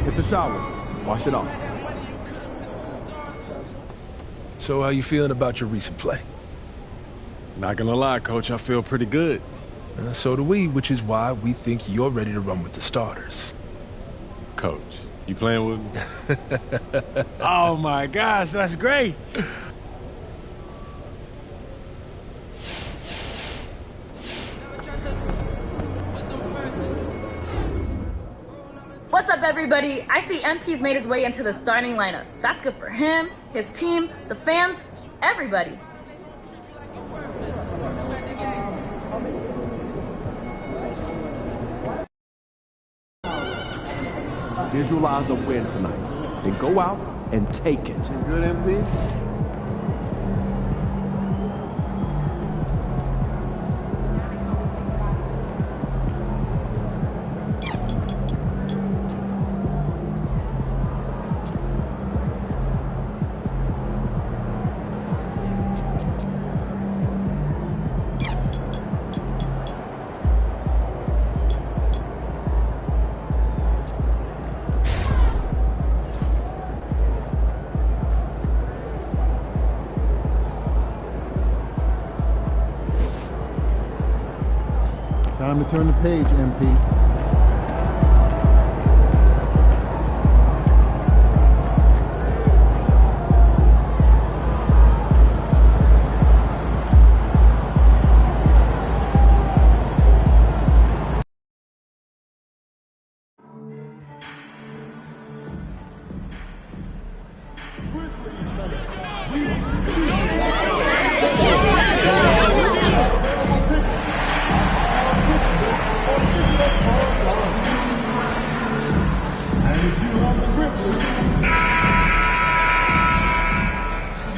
It's a shower. Wash it off. So how you feeling about your recent play? Not gonna lie, Coach, I feel pretty good. So do we, which is why we think you're ready to run with the starters. Coach, you playing with me? Oh my gosh, that's great. What's up, everybody? I see MP's made his way into the starting lineup. That's good for him, his team, the fans, everybody. Visualize a win tonight. Then go out and take it. Good, MP? Time to turn the page, MP.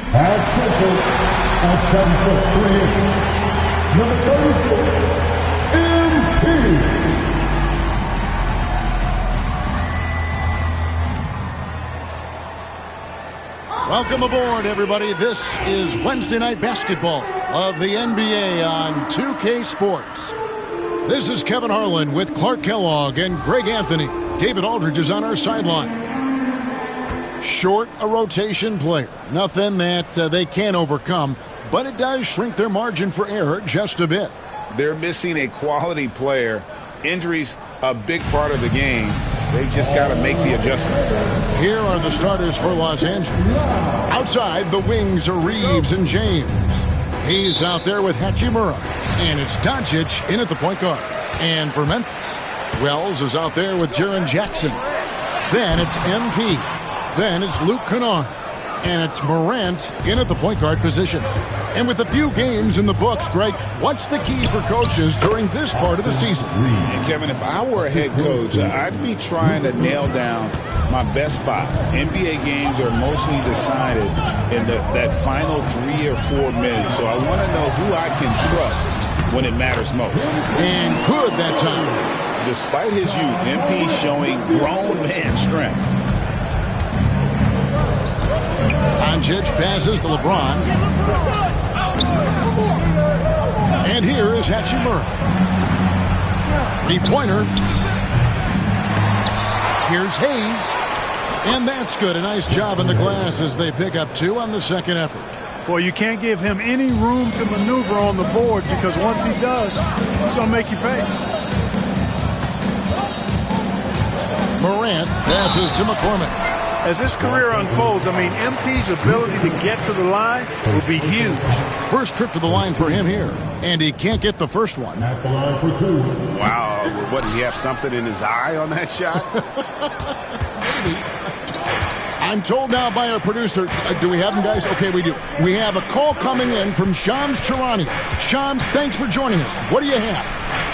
At center, at 7'3", number 36, MP. Welcome aboard, everybody. This is Wednesday Night Basketball of the NBA on 2K Sports. This is Kevin Harlan with Clark Kellogg and Greg Anthony. David Aldridge is on our sideline. Short a rotation player. Nothing that they can't overcome, but it does shrink their margin for error just a bit. They're missing a quality player. Injuries a big part of the game. They've just got to make the adjustments. Here are the starters for Los Angeles. Outside, the wings are Reeves and James. He's out there with Hachimura. And it's Doncic in at the point guard. And for Memphis, Wells is out there with Jaren Jackson. Then it's MP. Then it's Luke Kennard. And it's Morant in at the point guard position. And with a few games in the books, Greg, what's the key for coaches during this part of the season? And Kevin, if I were a head coach, I'd be trying to nail down my best 5. NBA games are mostly decided in that final 3 or 4 minutes. So I want to know who I can trust when it matters most. And good that time. Despite his youth, MP showing grown man strength. Doncic passes to LeBron. And here is Hachimura. Three-pointer. Here's Hayes. And that's good. A nice job in the glass as they pick up 2 on the second effort. Well, you can't give him any room to maneuver on the board because once he does, he's going to make you pay. Morant passes to McCormick. As this career unfolds, I mean, MP's ability to get to the line will be huge. First trip to the line for him here, and he can't get the first one. Wow. What, did he have something in his eye on that shot? Maybe. I'm told now by our producer, do we have him, guys? Okay, we do. We have a call coming in from Shams Charania. Shams, thanks for joining us. What do you have?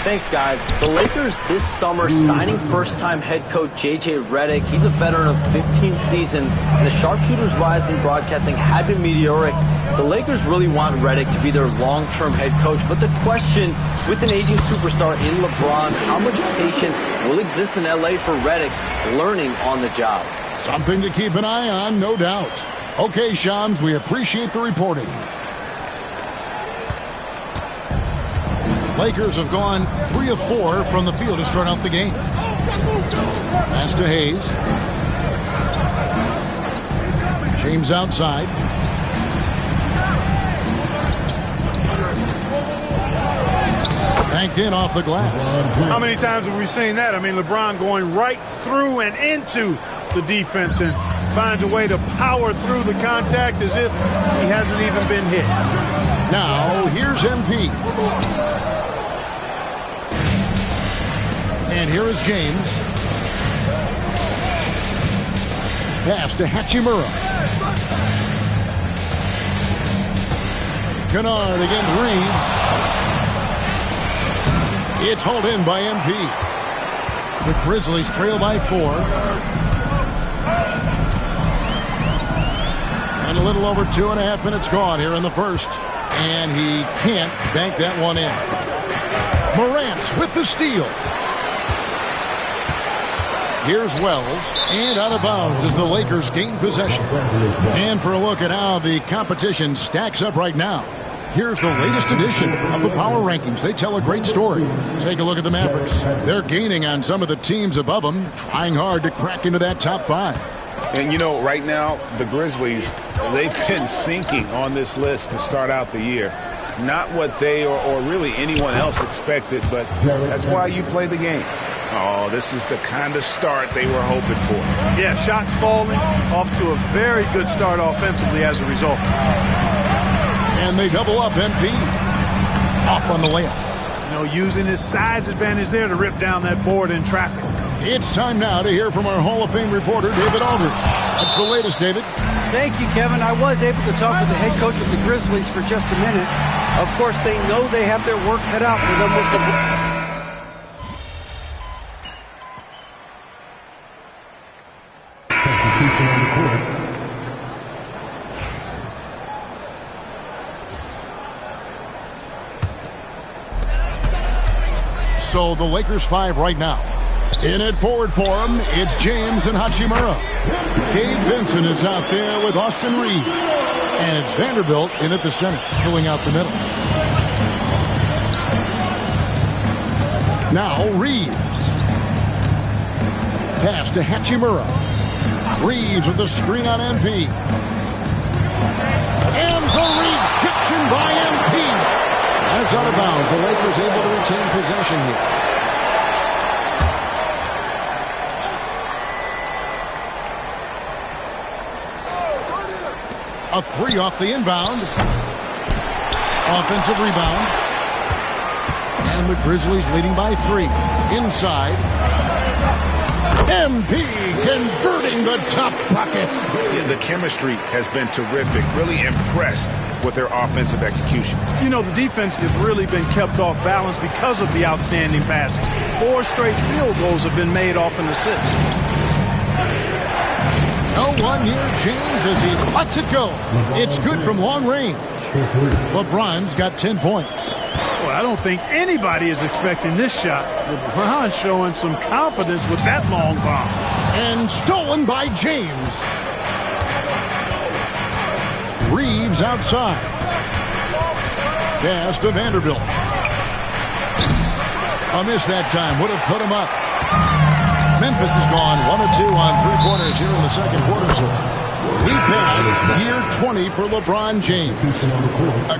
Thanks, guys. The Lakers this summer signing first-time head coach J.J. Redick. He's a veteran of 15 seasons, and the sharpshooter's rise in broadcasting had been meteoric. The Lakers really want Redick to be their long-term head coach, but the question, with an aging superstar in LeBron, how much patience will exist in L.A. for Redick learning on the job? Something to keep an eye on, no doubt. Okay, Shams, we appreciate the reporting. Lakers have gone 3 of 4 from the field to start out the game. Pass to Hayes. James outside. Banked in off the glass. How many times have we seen that? I mean, LeBron going right through and into the defense and finds a way to power through the contact as if he hasn't even been hit. Now, here's MP. And here is James. Pass to Hachimura. Kennard against Reeves. It's hauled in by MP. The Grizzlies trail by 4. And a little over 2.5 minutes gone here in the first. And he can't bank that one in. Morant with the steal. Here's Wells, and out of bounds as the Lakers gain possession. And for a look at how the competition stacks up right now, here's the latest edition of the Power Rankings. They tell a great story. Take a look at the Mavericks. They're gaining on some of the teams above them, trying hard to crack into that top 5. And, you know, right now, the Grizzlies, they've been sinking on this list to start out the year. Not what they or really anyone else expected, but that's why you play the game. Oh, this is the kind of start they were hoping for. Yeah, shots falling, off to a very good start offensively as a result. And they double up MP. Off on the layup. You know, using his size advantage there to rip down that board in traffic. It's time now to hear from our Hall of Fame reporter, David Aldridge. What's the latest, David? Thank you, Kevin. I was able to talk with the head coach of the Grizzlies for just a minute. Of course, they know they have their work cut out for them with the... So the Lakers 5 right now. In at forward for him, it's James and Hachimura. Gabe Vincent is out there with Austin Reeves. And it's Vanderbilt in at the center, filling out the middle. Now Reeves. Pass to Hachimura. Reeves with the screen on MP. And the rejection by MP. That's out of bounds. The Lakers able to retain possession here. A 3 off the inbound. Offensive rebound. And the Grizzlies leading by 3. Inside. MP converting the top bucket. Yeah, the chemistry has been terrific. Really impressed with their offensive execution. You know, the defense has really been kept off balance because of the outstanding passing. 4 straight field goals have been made off an assist. No one near James as he lets it go. It's good from long range. LeBron's got 10 points. Well, I don't think anybody is expecting this shot. LeBron showing some confidence with that long bomb. And stolen by James. Reeves outside. Pass to Vanderbilt. A miss that time. Would have put him up. Memphis has gone 1 of 2 on 3-pointers here in the second quarter. So we passed year 20 for LeBron James.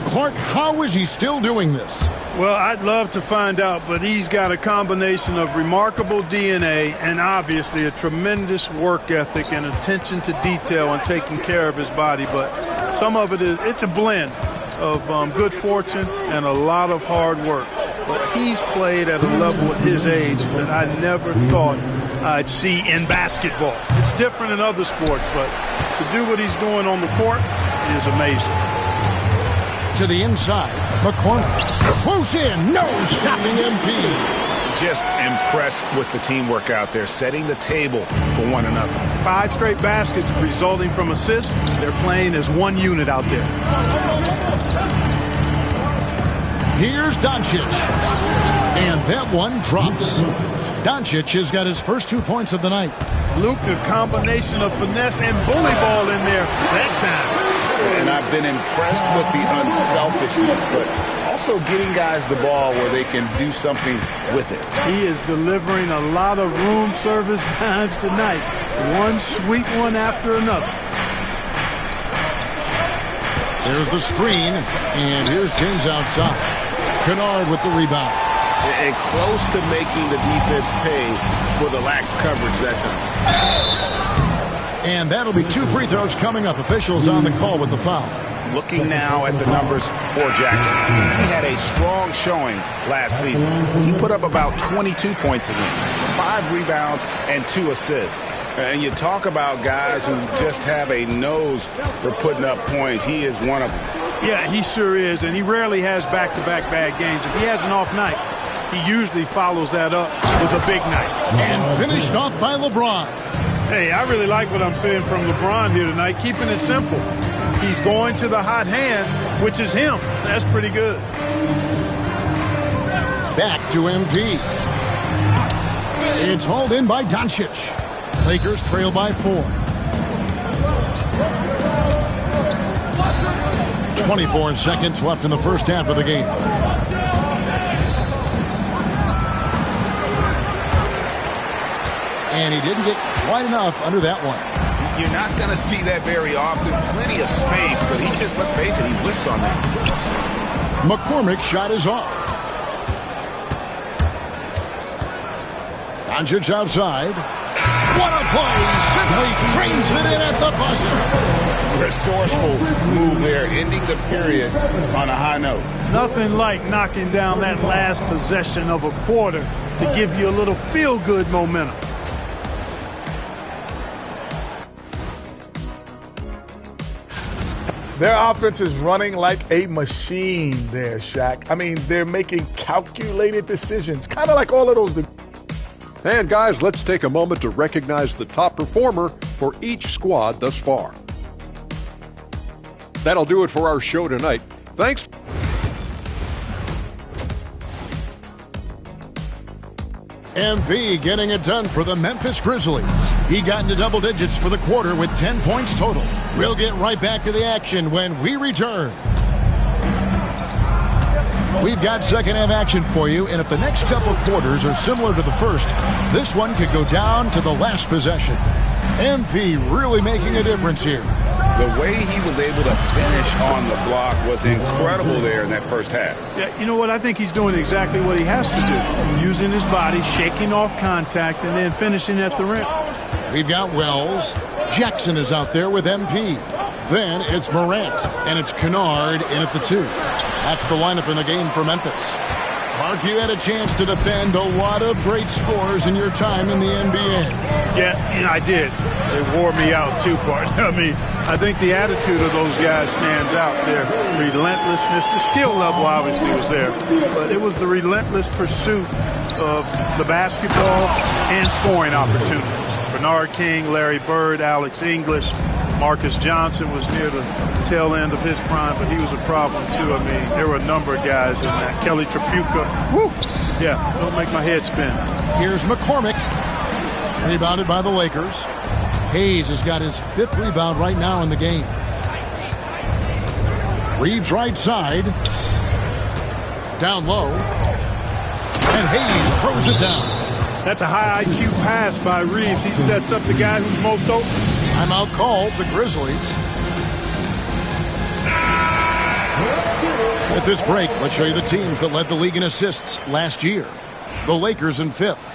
Clark, how is he still doing this? Well, I'd love to find out, but he's got a combination of remarkable DNA and obviously a tremendous work ethic and attention to detail and taking care of his body. But some of it's a blend of good fortune and a lot of hard work. But he's played at a level at his age that I never thought I'd see in basketball. It's different in other sports, but to do what he's doing on the court is amazing. To the inside, McCormick. Close in, no stopping MP. Just impressed with the teamwork out there, setting the table for one another. 5 straight baskets resulting from assists. They're playing as one unit out there. Here's Doncic. And that one drops. Doncic has got his first 2 points of the night. Luke, a combination of finesse and bully ball in there that time. And I've been impressed with the unselfishness, but also getting guys the ball where they can do something with it. He is delivering a lot of room service times tonight. One sweet one after another. There's the screen, and here's James outside. Kennard with the rebound. And close to making the defense pay for the lax coverage that time. And that'll be 2 free throws coming up. Officials on the call with the foul. Looking now at the numbers for Jackson. He had a strong showing last season. He put up about 22 points a game, 5 rebounds, and 2 assists. And you talk about guys who just have a nose for putting up points. He is one of them. Yeah, he sure is, and he rarely has back-to-back bad games. If he has an off night, he usually follows that up with a big night. And finished off by LeBron. Hey, I really like what I'm seeing from LeBron here tonight, keeping it simple. He's going to the hot hand, which is him. That's pretty good. Back to MP. It's hauled in by Doncic. Lakers trail by 4. 24 seconds left in the first half of the game. And he didn't get quite enough under that one. You're not going to see that very often. Plenty of space, but he just, let's face it, he whiffs on that. McCormick's shot is off. Doncic outside. What a play! Simply drains it in at the buzzer. Resourceful move there, ending the period on a high note. Nothing like knocking down that last possession of a quarter to give you a little feel-good momentum. Their offense is running like a machine there, Shaq. I mean, they're making calculated decisions, kind of like all of those. And guys, let's take a moment to recognize the top performer for each squad thus far. That'll do it for our show tonight. Thanks. MP getting it done for the Memphis Grizzlies. He got into double digits for the quarter with 10 points total. We'll get right back to the action when we return. We've got second half action for you, and if the next couple quarters are similar to the first, this one could go down to the last possession. MP really making a difference here. The way he was able to finish on the block was incredible there in that first half. Yeah, you know what? I think he's doing exactly what he has to do. Using his body, shaking off contact, and then finishing at the rim. We've got Wells. Jackson is out there with MP. Then it's Morant, and it's Kennard in at the 2. That's the lineup in the game for Memphis. Mark, you had a chance to defend a lot of great scores in your time in the NBA. Yeah, I did. They wore me out too, partner. I mean, I think the attitude of those guys stands out. Their relentlessness, the skill level obviously was there, but it was the relentless pursuit of the basketball and scoring opportunities. Bernard King, Larry Bird, Alex English, Marcus Johnson was near the tail end of his prime, but he was a problem too. I mean, there were a number of guys in that. Kelly Tripucka. Woo! Yeah, don't make my head spin. Here's McCormick. Rebounded by the Lakers. Hayes has got his 5th rebound right now in the game. Reeves right side. Down low. And Hayes throws it down. That's a high IQ pass by Reeves. He sets up the guy who's most open. Timeout called, the Grizzlies. At this break, let's show you the teams that led the league in assists last year. The Lakers in 5th.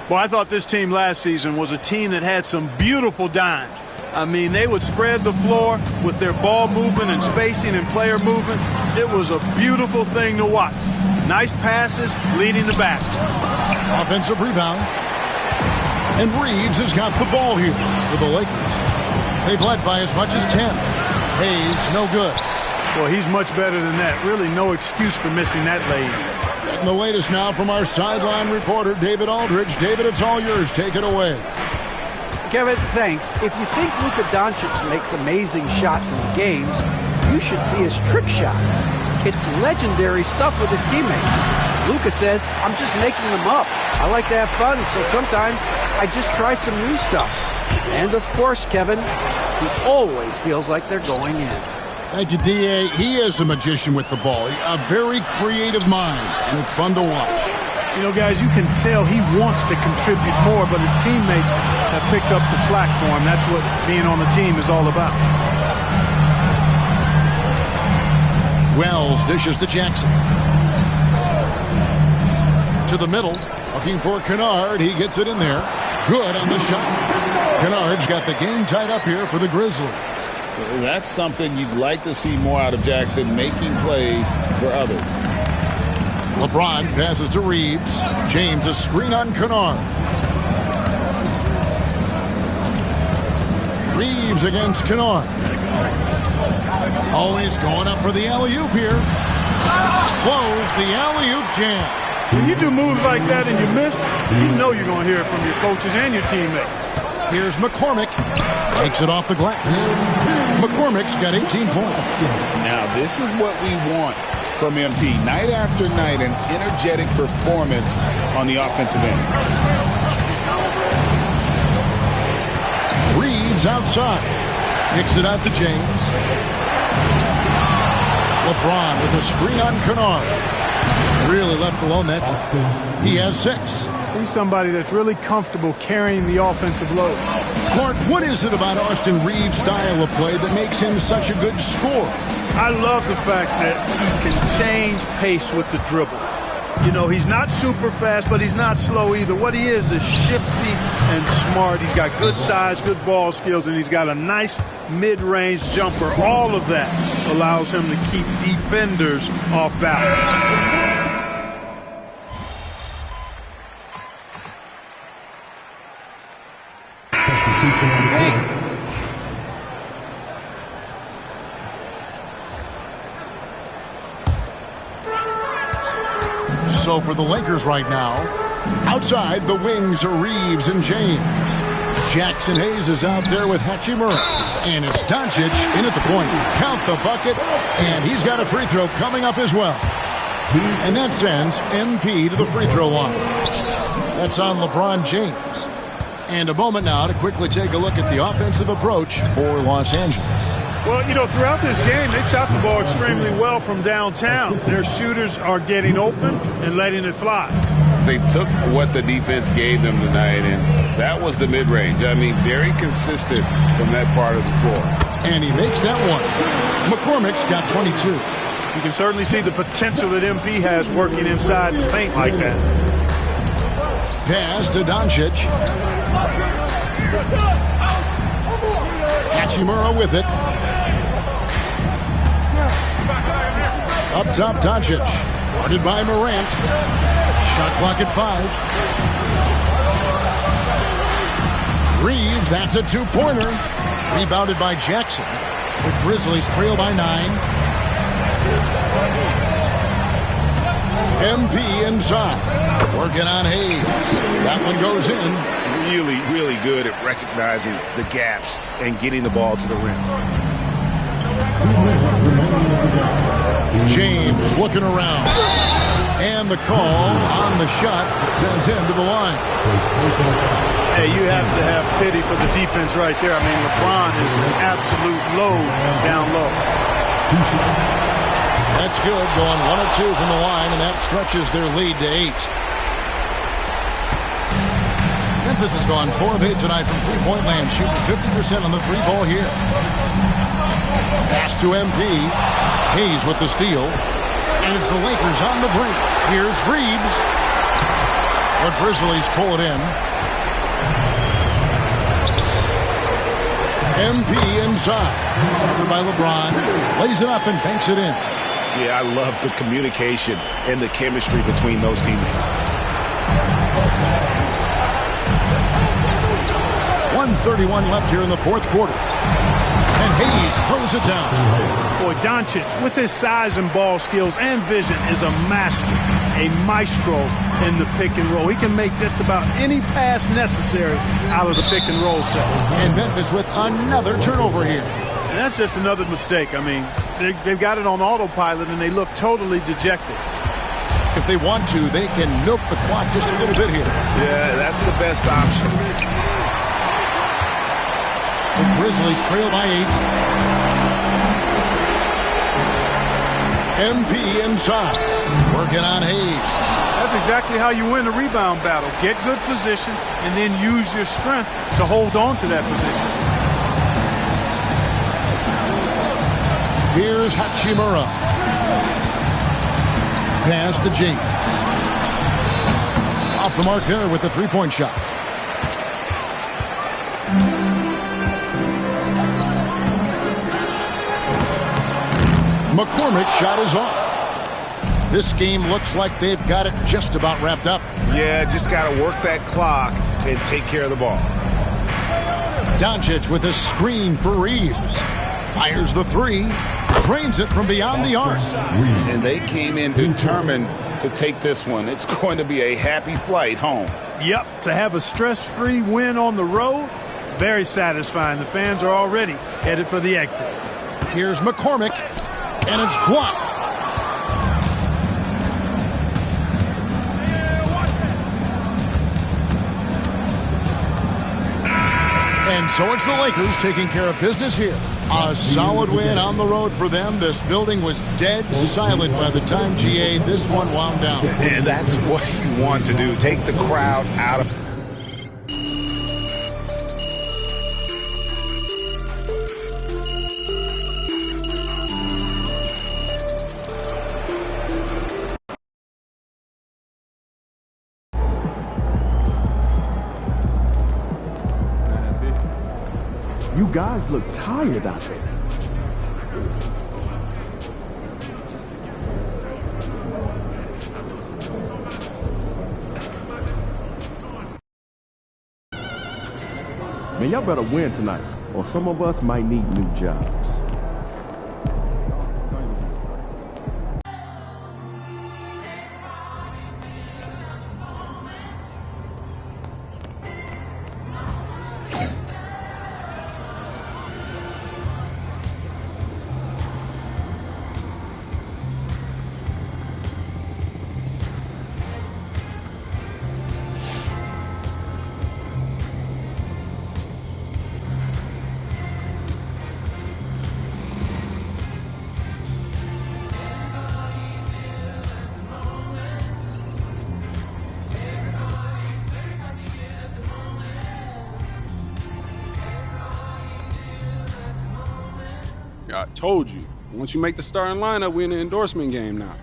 Well, I thought this team last season was a team that had some beautiful dimes. I mean, they would spread the floor with their ball movement and spacing and player movement. It was a beautiful thing to watch. Nice passes leading the basket. Offensive rebound. And Reeves has got the ball here for the Lakers. They've led by as much as 10. Hayes, no good. Well, he's much better than that. Really no excuse for missing that lane. And the latest now from our sideline reporter, David Aldridge. David, it's all yours. Take it away. Kevin, thanks. If you think Luka Doncic makes amazing shots in the games, you should see his trick shots. It's legendary stuff with his teammates. Luka says, I'm just making them up. I like to have fun, so sometimes I just try some new stuff. And of course, Kevin, he always feels like they're going in. Thank you, D.A. He is a magician with the ball. A very creative mind, and it's fun to watch. You know, guys, you can tell he wants to contribute more, but his teammates have picked up the slack for him. That's what being on the team is all about. Wells dishes to Jackson. To the middle, looking for Kennard. He gets it in there. Good on the shot. Kennard's got the game tied up here for the Grizzlies. That's something you'd like to see more out of Jackson, making plays for others. LeBron passes to Reeves. James a screen on Kennard. Reeves against Kennard. Always going up for the alley-oop here. Close the alley-oop jam. When you do moves like that and you miss, you know you're going to hear it from your coaches and your teammates. Here's McCormick. Takes it off the glass. McCormick's got 18 points. Now, this is what we want from MP. Night after night, an energetic performance on the offensive end. Reeves outside. Kicks it out to James. LeBron with a screen on Kennard. Really left alone that time. He has 6. He's somebody that's really comfortable carrying the offensive load. Clark, what is it about Austin Reeves' style of play that makes him such a good scorer? I love the fact that he can change pace with the dribble. You know, he's not super fast, but he's not slow either. What he is shifty and smart. He's got good size, good ball skills, and he's got a nice mid-range jumper. All of that allows him to keep defenders off balance. So for the Lakers right now, outside the wings are Reeves and James. Jackson Hayes is out there with Hachimura. And it's Doncic in at the point. Count the bucket, and he's got a free throw coming up as well. And that sends MP to the free throw line. That's on LeBron James. And a moment now to quickly take a look at the offensive approach for Los Angeles. Well, you know, throughout this game, they've shot the ball extremely well from downtown. Their shooters are getting open and letting it fly. They took what the defense gave them tonight, and that was the mid-range. I mean, very consistent from that part of the floor. And he makes that one. McCormick's got 22. You can certainly see the potential that MP has working inside the paint like that. Pass to Doncic. Hachimura with it. Up top, Doncic. Guarded by Morant. Shot clock at 5. Reeves, that's a 2-pointer. Rebounded by Jackson. The Grizzlies trail by 9. MP inside. Working on Hayes. That one goes in. Really, really good at recognizing the gaps and getting the ball to the rim. James looking around. And the call on the shot that sends him to the line. Hey, you have to have pity for the defense right there. I mean, LeBron is an absolute load down low. That's good, going 1 of 2 from the line, and that stretches their lead to 8. Memphis has gone 4 of 8 tonight from three-point land, shooting 50% on the free ball here. Pass to MP. Hayes with the steal. And it's the Lakers on the brink. Here's Reeves. The Grizzlies pull it in. MP inside. Covered by LeBron. Lays it up and banks it in. Yeah, I love the communication and the chemistry between those teammates. 1:31 left here in the fourth quarter. And Hayes throws it down. Boy, Doncic, with his size and ball skills and vision, is a master, a maestro in the pick and roll. He can make just about any pass necessary out of the pick and roll set. And Memphis with another turnover here. And that's just another mistake. I mean, they've got it on autopilot, and they look totally dejected. If they want to, they can milk the clock just a little bit here. Yeah, that's the best option. The Grizzlies trail by 8. MP inside. Working on Hayes. That's exactly how you win a rebound battle. Get good position and then use your strength to hold on to that position. Here's Hachimura. Pass to James. Off the mark there with the three-point shot. McCormick's shot is off. This game looks like they've got it just about wrapped up. Yeah, just got to work that clock and take care of the ball. Doncic with a screen for Reeves. Fires the three. Drains it from beyond the arc. And they came in determined to take this one. It's going to be a happy flight home. Yep, to have a stress-free win on the road, very satisfying. The fans are already headed for the exits. Here's McCormick. And it's blocked. And so it's the Lakers taking care of business here. A solid win on the road for them. This building was dead silent by the time, GA, this one wound down. And that's what you want to do. Take the crowd out of You guys look tired out there. Man, y'all better win tonight, or some of us might need new jobs. I told you. Once you make the starting lineup, we're in the endorsement game now.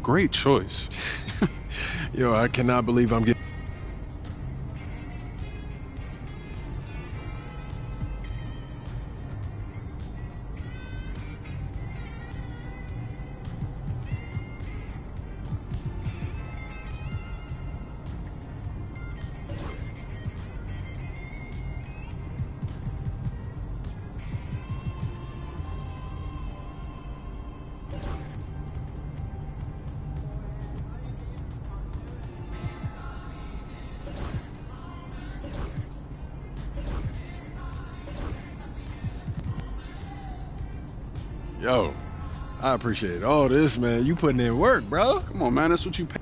Great choice. Yo, I cannot believe I'm getting... Yo, I appreciate all this, man. You putting in work, bro. Come on, man. That's what you pay.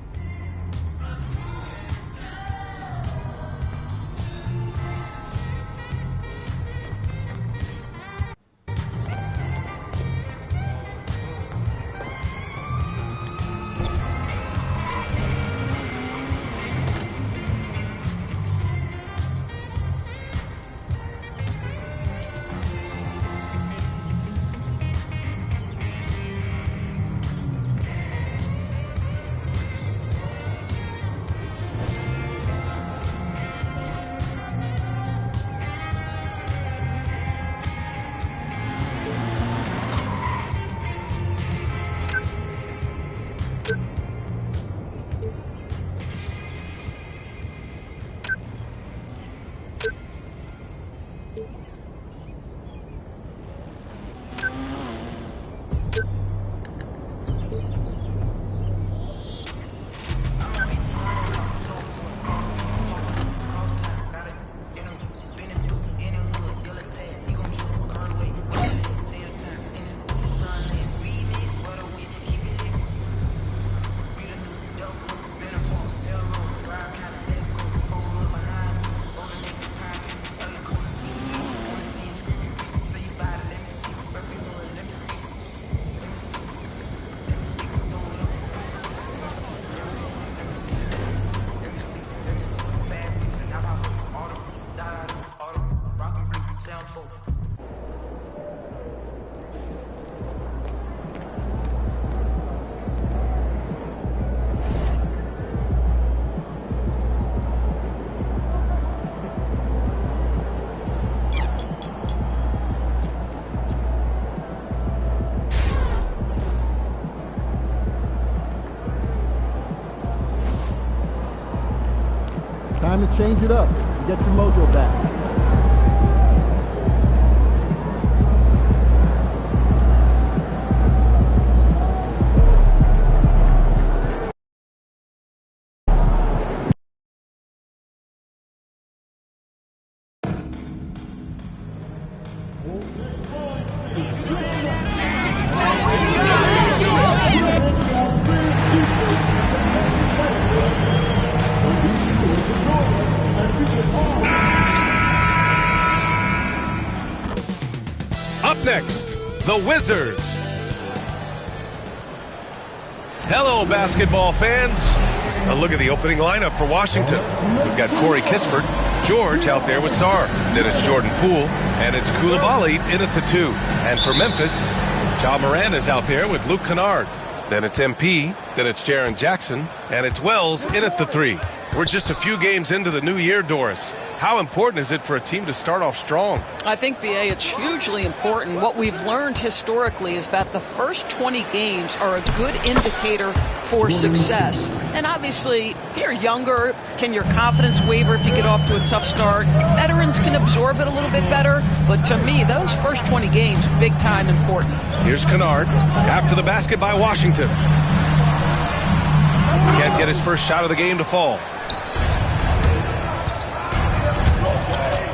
Time to change it up. Get your mojo back. Up next, the Wizards. Hello, basketball fans. A look at the opening lineup for Washington. We've got Corey Kispert, George out there with Sarr. Then it's Jordan Poole, and it's Coulibaly in at the 2. And for Memphis, Ja Morant is out there with Luke Kennard. Then it's MP, then it's Jaren Jackson, and it's Wells in at the 3. We're just a few games into the new year, Doris. How important is it for a team to start off strong? I think, B.A., it's hugely important. What we've learned historically is that the first 20 games are a good indicator for success. And obviously, if you're younger, can your confidence waver if you get off to a tough start? Veterans can absorb it a little bit better. But to me, those first 20 games, big time important. Here's Kennard after the basket by Washington. Can't get his first shot of the game to fall.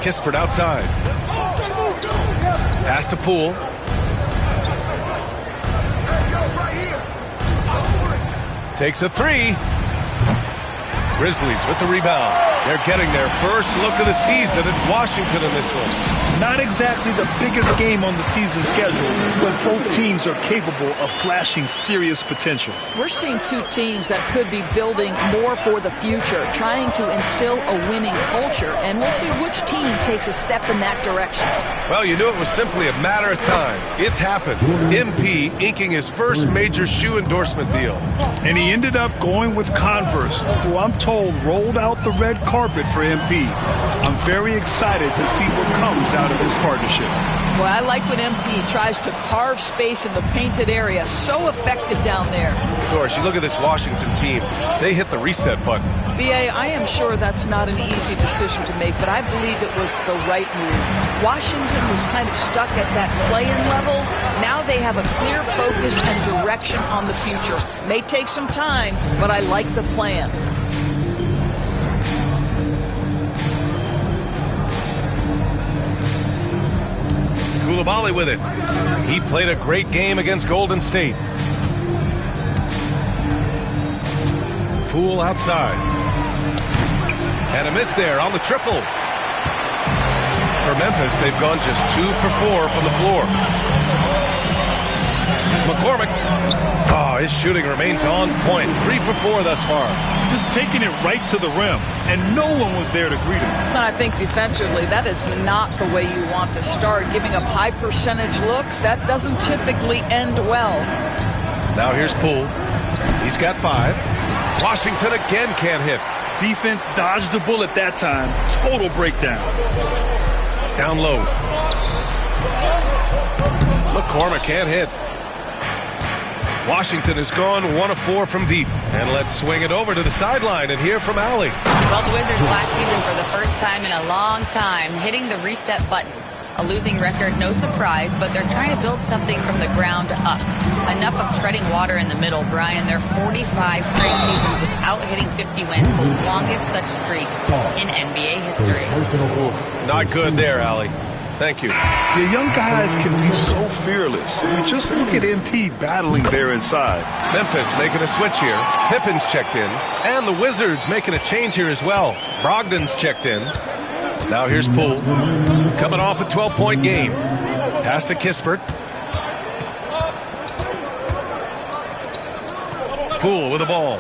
Kispert outside. Pass to Poole. Takes a 3. Grizzlies with the rebound. They're getting their first look of the season at Washington in this one. Not exactly the biggest game on the season schedule, but both teams are capable of flashing serious potential. We're seeing two teams that could be building more for the future, trying to instill a winning culture, and we'll see which team takes a step in that direction. Well, you knew it was simply a matter of time. It's happened. MP inking his first major shoe endorsement deal. And he ended up going with Converse, who I'm told rolled out the red carpet for MP. I'm very excited to see what comes out of this partnership. Well, I like when MP tries to carve space in the painted area. So effective down there. Doris, you look at this Washington team. They hit the reset button. B.A., I am sure that's not an easy decision to make, but I believe it was the right move. Washington was kind of stuck at that play-in level. Now they have a clear focus and direction on the future. May take some time, but I like the plan. Coulibaly with it. He played a great game against Golden State. Poole outside. And a miss there on the triple. For Memphis, they've gone just 2 for 4 from the floor. Here's McCormick. Oh, his shooting remains on point. 3 for 4 thus far. Just taking it right to the rim, and no one was there to greet him. I think defensively, that is not the way you want to start. Giving up high percentage looks, that doesn't typically end well. Now here's Poole. He's got 5. Washington again can't hit. Defense dodged the bullet that time. Total breakdown. Down low. McCormick can't hit. Washington has gone 1 of 4 from deep. And let's swing it over to the sideline and hear from Allie. Well, the Wizards last season for the first time in a long time hitting the reset button. A losing record, no surprise, but they're trying to build something from the ground up. Enough of treading water in the middle, Brian. They're 45 straight seasons without hitting 50 wins, the longest such streak in NBA history. Not good there, Allie. Thank you. The young guys can be so fearless. Just look at MP battling there inside. Memphis making a switch here. Pippen's checked in. And the Wizards making a change here as well. Brogdon's checked in. Now here's Poole. Coming off a 12-point game. Pass to Kispert. Poole with the ball.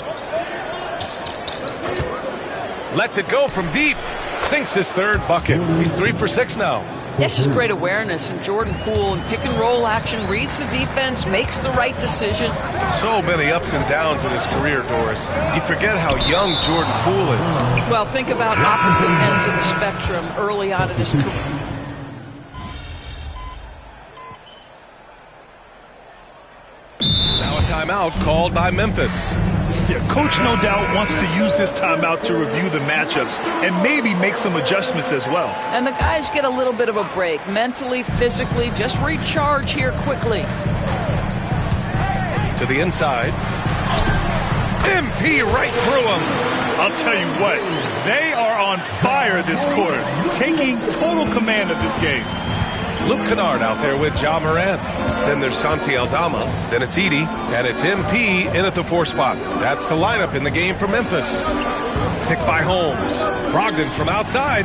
Lets it go from deep. Sinks his 3rd bucket. He's 3 for 6 now. It's just great awareness, and Jordan Poole in pick-and-roll action reads the defense, makes the right decision. So many ups and downs in his career, Doris. You forget how young Jordan Poole is. Well, think about opposite ends of the spectrum early on in his career. Now a timeout called by Memphis. Yeah, coach no doubt wants to use this timeout to review the matchups and maybe make some adjustments as well. And the guys get a little bit of a break, mentally, physically, just recharge here quickly. To the inside. MP right through him. I'll tell you what, they are on fire this quarter, taking total command of this game. Luke Kennard out there with Ja Morant. Then there's Santi Aldama. Then it's Edey. And it's MP in at the 4 spot. That's the lineup in the game for Memphis. Picked by Holmes. Brogdon from outside.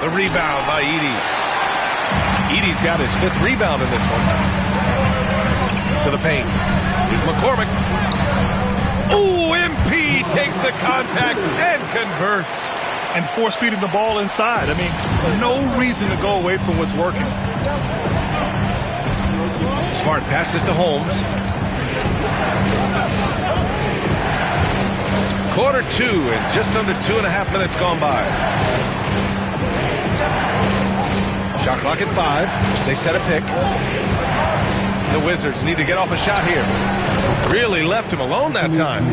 The rebound by Edey. Edey's got his 5th rebound in this one. To the paint. Here's McCormick. Ooh, MP takes the contact and converts. And force-feeding the ball inside. I mean, no reason to go away from what's working. Smart passes to Holmes. Quarter 2 and just under 2.5 minutes gone by. Shot clock at 5. They set a pick. The Wizards need to get off a shot here. Really left him alone that time.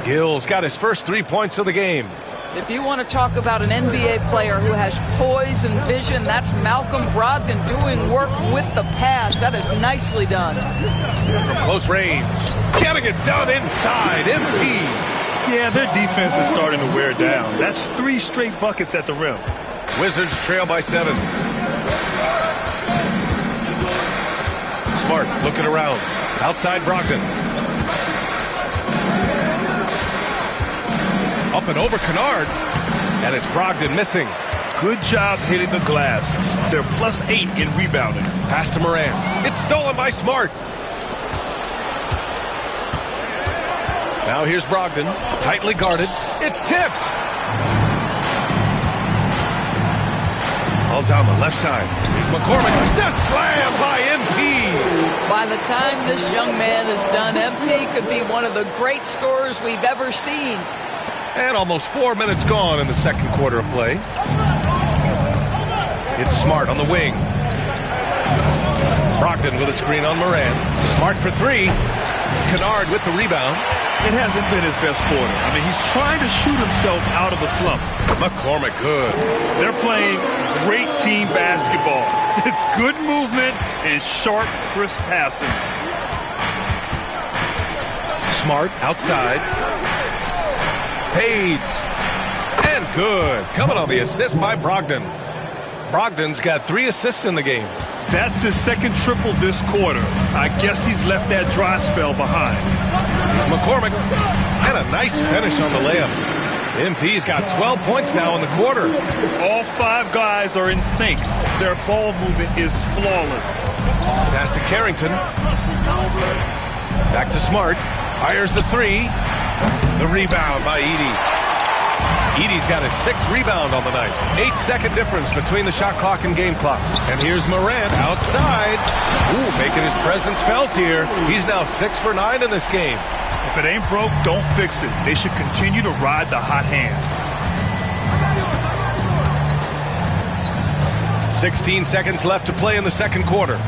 Gill's got his first 3 points of the game. If you want to talk about an NBA player who has poise and vision, that's Malcolm Brogdon doing work with the pass. That is nicely done. From close range. Getting it done inside. MP. Yeah, their defense is starting to wear down. That's 3 straight buckets at the rim. Wizards trail by 7. Smart looking around. Outside Brogdon. Up and over Kennard. And it's Brogdon missing. Good job hitting the glass. They're +8 in rebounding. Pass to Morant. It's stolen by Smart. Now here's Brogdon. Tightly guarded. It's tipped. Aldama left side. Here's McCormick. The slam by MP. By the time this young man is done, MP could be one of the great scorers we've ever seen. And almost 4 minutes gone in the second quarter of play. It's Smart on the wing. Brogdon with a screen on Morant. Smart for 3. Kennard with the rebound. It hasn't been his best quarter. I mean, he's trying to shoot himself out of a slump. McCormick good. They're playing great team basketball. It's good movement and sharp, crisp passing. Smart outside. Fades. And good. Coming on the assist by Brogdon. Brogdon's got 3 assists in the game. That's his second triple this quarter. I guess he's left that dry spell behind. Here's McCormick. And a nice finish on the layup. MP's got 12 points now in the quarter. All 5 guys are in sync. Their ball movement is flawless. Pass to Carrington. Back to Smart. Fires the 3. The rebound by Edey. Edey's got his 6th rebound on the night. 8-second difference between the shot clock and game clock. And here's Morant outside. Ooh, making his presence felt here. He's now 6 for 9 in this game. If it ain't broke, don't fix it. They should continue to ride the hot hand. 16 seconds left to play in the second quarter.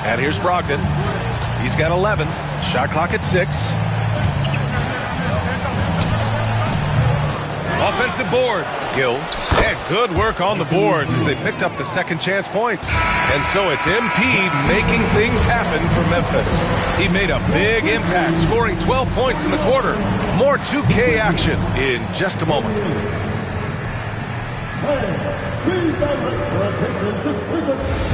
And here's Brogdon. He's got 11. Shot clock at 6. Offensive board. Gill. And good work on the boards as they picked up the second chance points. And so it's MP making things happen for Memphis. He made a big impact, scoring 12 points in the quarter. More 2K action in just a moment. Please direct your attention to Scissors.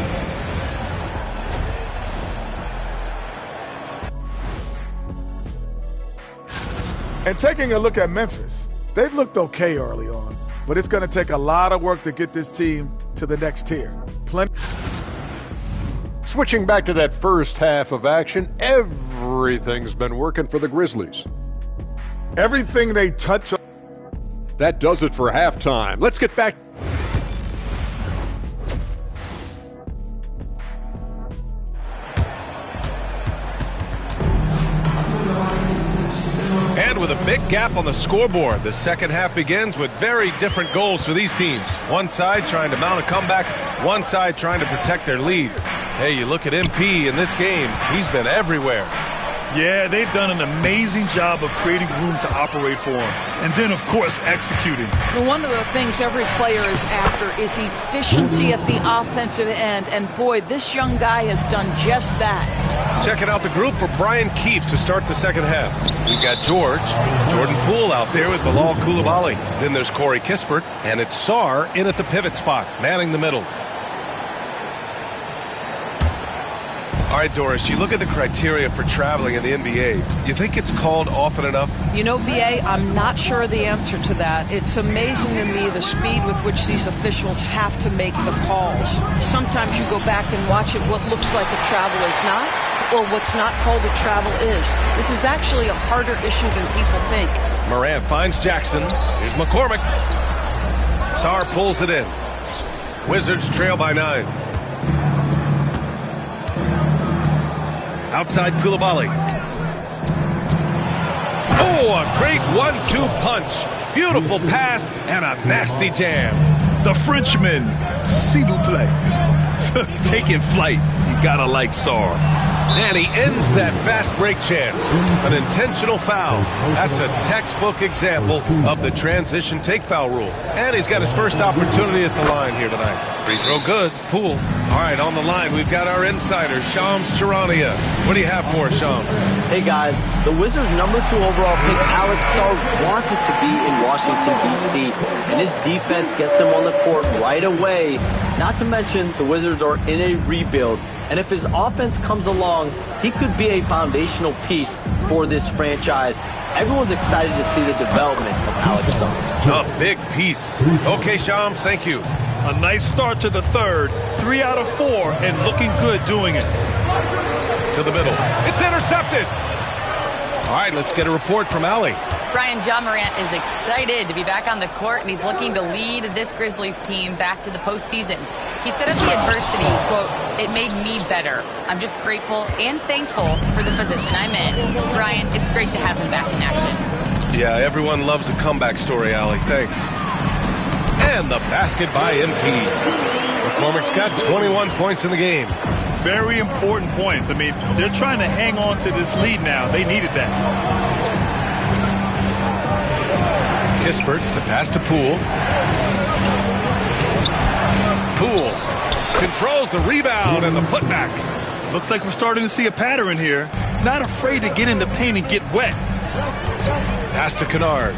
And taking a look at Memphis, they've looked okay early on, but it's going to take a lot of work to get this team to the next tier. Switching back to that first half of action, everything's been working for the Grizzlies. Everything they touch. That does it for halftime. Let's get back. And with a big gap on the scoreboard, the second half begins with very different goals for these teams. One side trying to mount a comeback, one side trying to protect their lead. Hey, you look at MP in this game, he's been everywhere. Yeah, they've done an amazing job of creating room to operate for him. And then, of course, executing. One of the things every player is after is efficiency at the offensive end. And boy, this young guy has done just that. Checking out the group for Brian Keefe to start the second half. We've got Jordan Poole out there with Bilal Coulibaly. Then there's Corey Kispert, and it's Sarr in at the pivot spot, manning the middle. All right, Doris, you look at the criteria for traveling in the NBA. You think it's called often enough? You know, B.A., I'm not sure the answer to that. It's amazing to me the speed with which these officials have to make the calls. Sometimes you go back and watch it, what looks like a travel is not, or what's not called a travel is. This is actually a harder issue than people think. Morant finds Jackson. Here's McCormick. Sarr pulls it in. Wizards trail by 9. Outside Coulibaly. Oh, a great 1-2 punch. Beautiful pass and a nasty jam. The Frenchman, s'il vous plaît. Taking flight. You gotta like Sarr. And he ends that fast break chance. An intentional foul. That's a textbook example of the transition take foul rule. And he's got his first opportunity at the line here tonight. Free throw good. Poole. All right, on the line, we've got our insider, Shams Charania. What do you have for us, Shams? Hey, guys. The Wizards' #2 overall pick, Alex Sarr, wanted to be in Washington, D.C., and his defense gets him on the court right away. Not to mention, the Wizards are in a rebuild, and if his offense comes along, he could be a foundational piece for this franchise. Everyone's excited to see the development of Alex Sarr. A big piece. Okay, Shams, thank you. A nice start to the third. 3 out of 4, and looking good doing it. To the middle. It's intercepted. All right, let's get a report from Allie. Brian, Ja Morant is excited to be back on the court, and he's looking to lead this Grizzlies team back to the postseason. He said of the adversity, quote, "It made me better. I'm just grateful and thankful for the position I'm in." Brian, it's great to have him back in action. Yeah, everyone loves a comeback story, Allie. Thanks. And the basket by MP. McCormick's got 21 points in the game. Very important points. I mean, they're trying to hang on to this lead now. They needed that. Kispert, the pass to Poole. Poole controls the rebound and the putback. Looks like we're starting to see a pattern here. Not afraid to get in the paint and get wet. Pass to Kennard.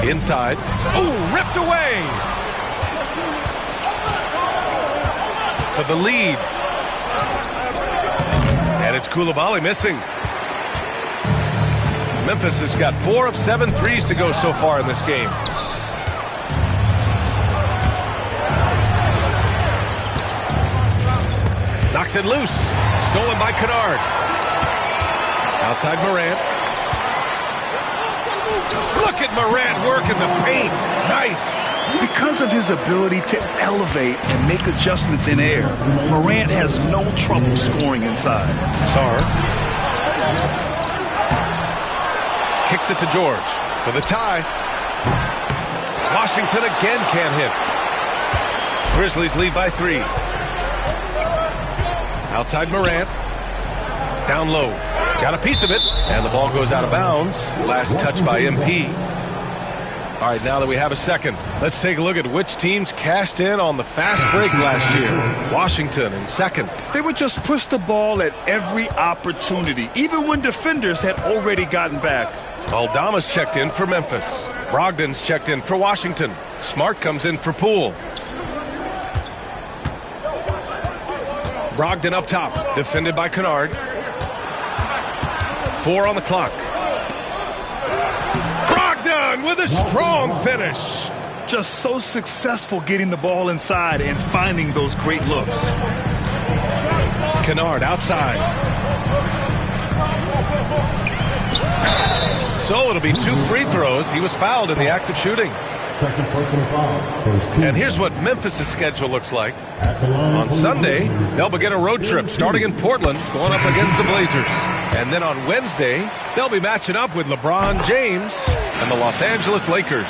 Inside. Ooh, ripped away. For the lead. And it's Coulibaly missing. Memphis has got 4 of 7 threes to go so far in this game. Knocks it loose. Stolen by Kennard. Outside Morant. Look at Morant working the paint. Nice. Because of his ability to elevate and make adjustments in air, Morant has no trouble scoring inside. Sarr kicks it to George for the tie. Washington again can't hit. Grizzlies lead by 3. Outside Morant. Down low. Got a piece of it. And the ball goes out of bounds. Last touch by MP. All right, now that we have a second, let's take a look at which teams cashed in on the fast break last year. Washington in second. They would just push the ball at every opportunity, even when defenders had already gotten back. Aldama's checked in for Memphis. Brogdon's checked in for Washington. Smart comes in for Poole. Brogdon up top, defended by Kennard. 4 on the clock. Brogdon with a strong finish. Just so successful getting the ball inside and finding those great looks. Kennard outside. So it'll be 2 free throws. He was fouled in the act of shooting. Second personal foul. First team. And here's what Memphis' schedule looks like. On Sunday, they'll begin a road trip starting in Portland, going up against the Blazers. And then on Wednesday, they'll be matching up with LeBron James and the Los Angeles Lakers.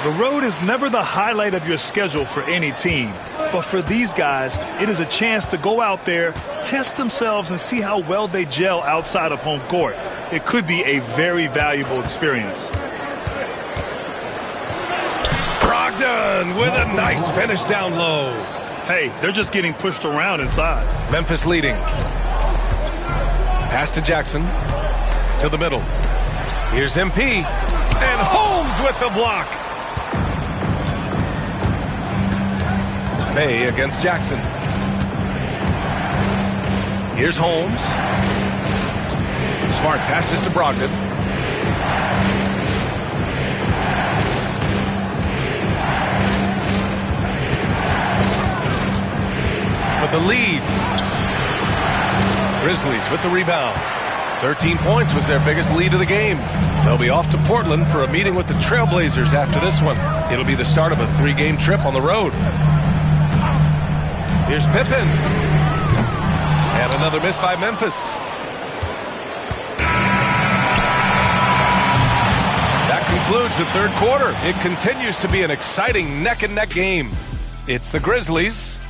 The road is never the highlight of your schedule for any team. But for these guys, it is a chance to go out there, test themselves, and see how well they gel outside of home court. It could be a very valuable experience. Brogdon with a nice finish down low. Hey, they're just getting pushed around inside. Memphis leading. Pass to Jackson. To the middle. Here's MP. And Holmes with the block. May against Jackson. Here's Holmes. Smart passes to Brogdon. For the lead. Grizzlies with the rebound. 13 points was their biggest lead of the game. They'll be off to Portland for a meeting with the Trailblazers after this one. It'll be the start of a 3-game trip on the road. Here's Pippen. And another miss by Memphis. That concludes the third quarter. It continues to be an exciting neck-and-neck game. It's the Grizzlies.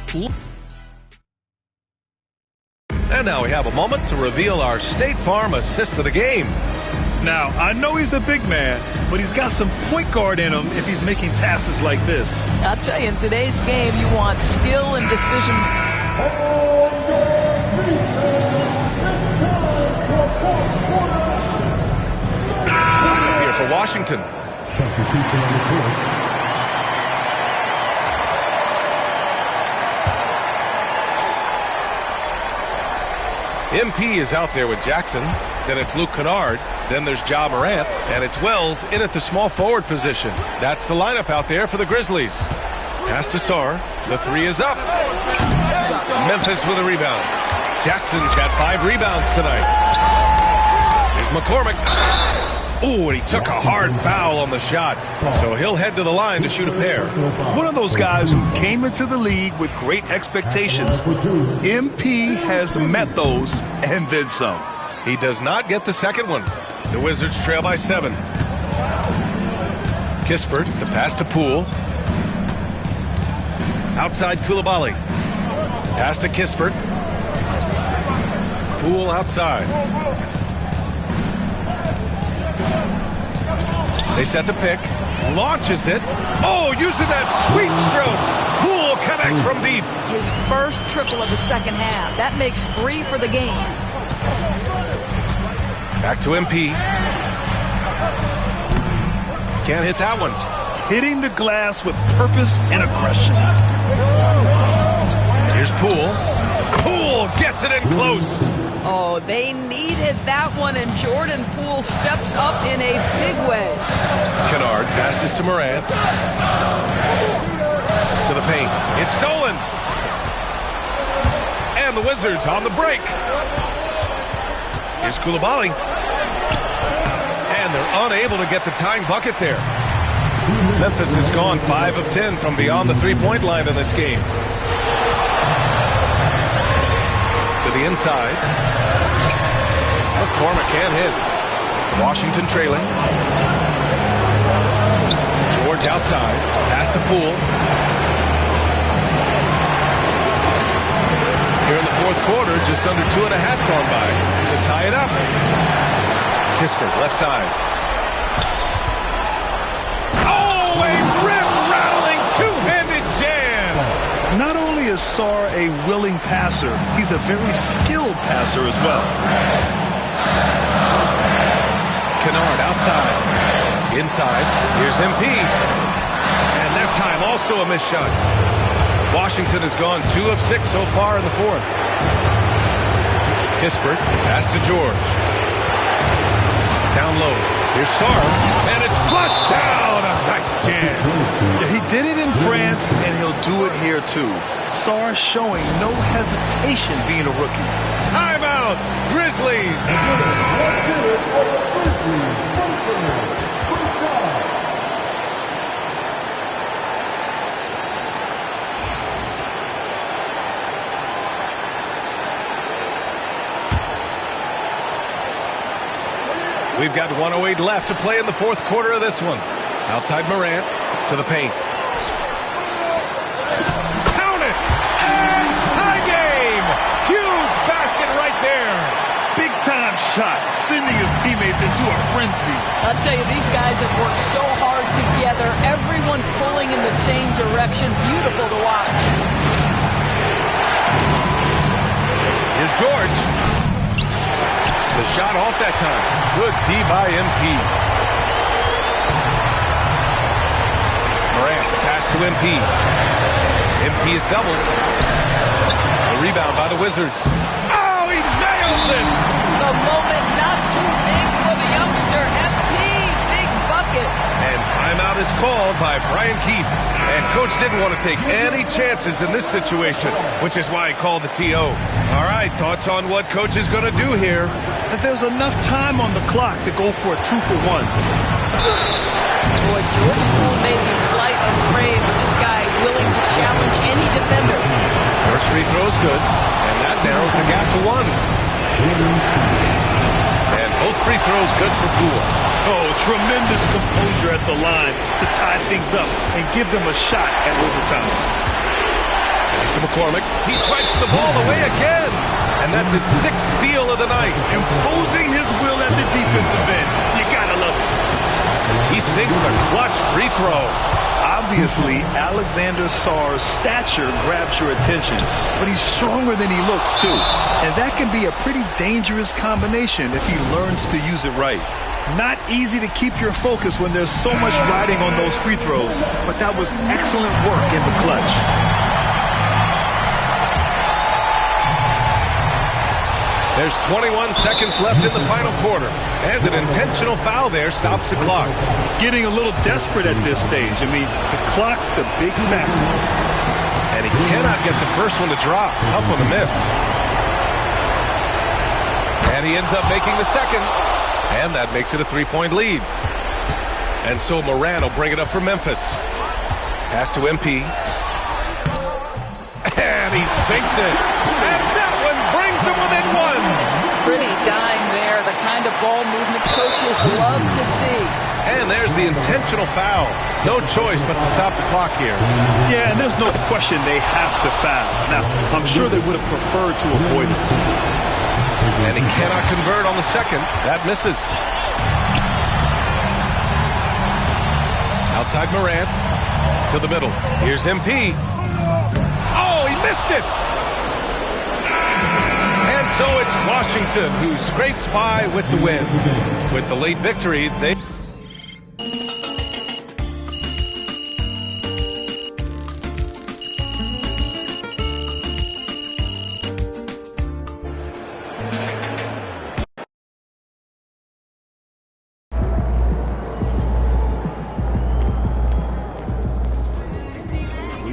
And now we have a moment to reveal our State Farm assist of the game. Now, I know he's a big man, but he's got some point guard in him if he's making passes like this. I'll tell you, in today's game, you want skill and decision. Here for Washington. Substitution on the court. MP is out there with Jackson. Then it's Luke Kennard. Then there's Ja Morant. And it's Wells in at the small forward position. That's the lineup out there for the Grizzlies. Pass to Sarr. The 3 is up. Memphis with a rebound. Jackson's got 5 rebounds tonight. Here's McCormick. Ooh, and he took a hard foul on the shot. So he'll head to the line to shoot a pair. One of those guys who came into the league with great expectations. MP has met those and then some. He does not get the second one. The Wizards trail by 7. Kispert, the pass to Poole. Outside Coulibaly. Pass to Kispert. Poole outside. They set the pick. Launches it. Oh, using that sweet stroke. Poole connects from deep. His first triple of the second half. That makes 3 for the game. Back to MP. Can't hit that one. Hitting the glass with purpose and aggression. Here's Poole. Poole gets it in close. Oh, they needed that one, and Jordan Poole steps up in a big way. Kennard passes to Morant. To the paint. It's stolen. And the Wizards on the break. Here's Coulibaly. And they're unable to get the tying bucket there. Memphis has gone 5 of 10 from beyond the three-point line in this game. To the inside. McCormick can't hit. Washington trailing. George outside. Pass to Poole. Here in the fourth quarter, just under 2.5 gone by to tie it up. Kispert, left side. Oh, a rip-rattling two-handed jam! Not only is Sarr a willing passer, he's a very skilled passer as well. Kennard outside. Inside. Here's MP. And that time also a missed shot. Washington has gone 2 of 6 so far in the fourth. Kispert, pass to George. Down low. Here's Sarr, and it's flushed down. A nice jam. Yeah, he did it in France, and he'll do it here too. Sarr showing no hesitation being a rookie. Timeout, Grizzlies. We've got 1:08 left to play in the fourth quarter of this one. Outside Morant to the paint. Count it! And tie game! Huge basket right there! Big time shot, sending his teammates into a frenzy. I'll tell you, these guys have worked so hard together. Everyone pulling in the same direction. Beautiful to watch. Here's George. The shot off that time. Good D by MP. Morant, pass to MP. MP is doubled. A rebound by the Wizards. Oh, he nails it! A moment not too big for the youngster. MP, big bucket. And timeout is called by Brian Keefe. And Coach didn't want to take any chances in this situation, which is why he called the TO. All right, thoughts on what Coach is going to do here? But there's enough time on the clock to go for a 2-for-1. Boy, Jordan Poole may be slight on frame, but this guy willing to challenge any defender. First free throw is good, and that narrows the gap to 1. And both free throws good for Poole. Oh, tremendous composure at the line to tie things up and give them a shot at overtime. Pass to McCormick. He swipes the ball away again. And that's his 6th steal of the night. Imposing his will at the defensive end. You gotta love it. He sinks the clutch free throw. Obviously, Alexander Sarr's stature grabs your attention, but he's stronger than he looks too. And that can be a pretty dangerous combination if he learns to use it right. Not easy to keep your focus when there's so much riding on those free throws, but that was excellent work in the clutch. There's 21 seconds left in the final quarter, and an intentional foul there stops the clock. Getting a little desperate at this stage. I mean, the clock's the big factor. And he cannot get the first one to drop. Tough one to miss. And he ends up making the second, and that makes it a 3-point lead. And so Morant will bring it up for Memphis. Pass to MP. And he sinks it. And that one brings him within 1. Pretty dime there, the kind of ball movement coaches love to see. And there's the intentional foul. No choice but to stop the clock here. Yeah, and there's no question they have to foul. Now, I'm sure they would have preferred to avoid it. And he cannot convert on the second. That misses. Outside Morant. To the middle. Here's MP. Oh, he missed it! And so it's Washington who scrapes by with the win. With the late victory, they...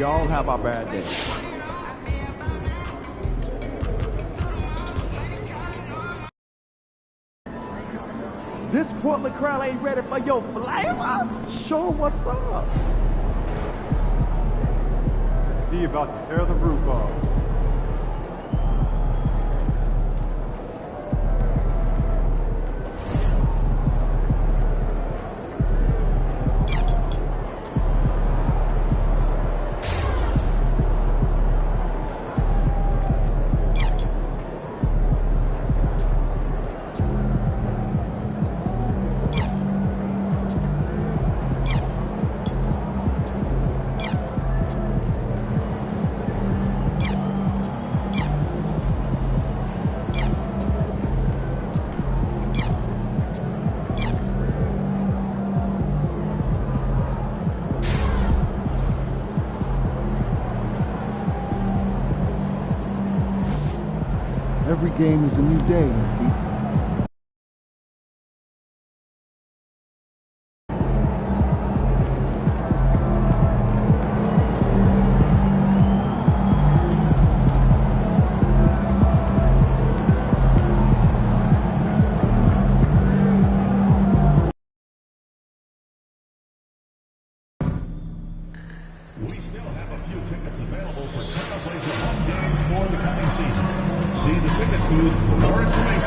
We all have our bad days. This Portland crowd ain't ready for your flavor. Show 'em what's up. He about to tear the roof off. Every game is a new day, MP. We still have a few tickets available for Trailblazer home games for the coming season. See the ticket booth for more information.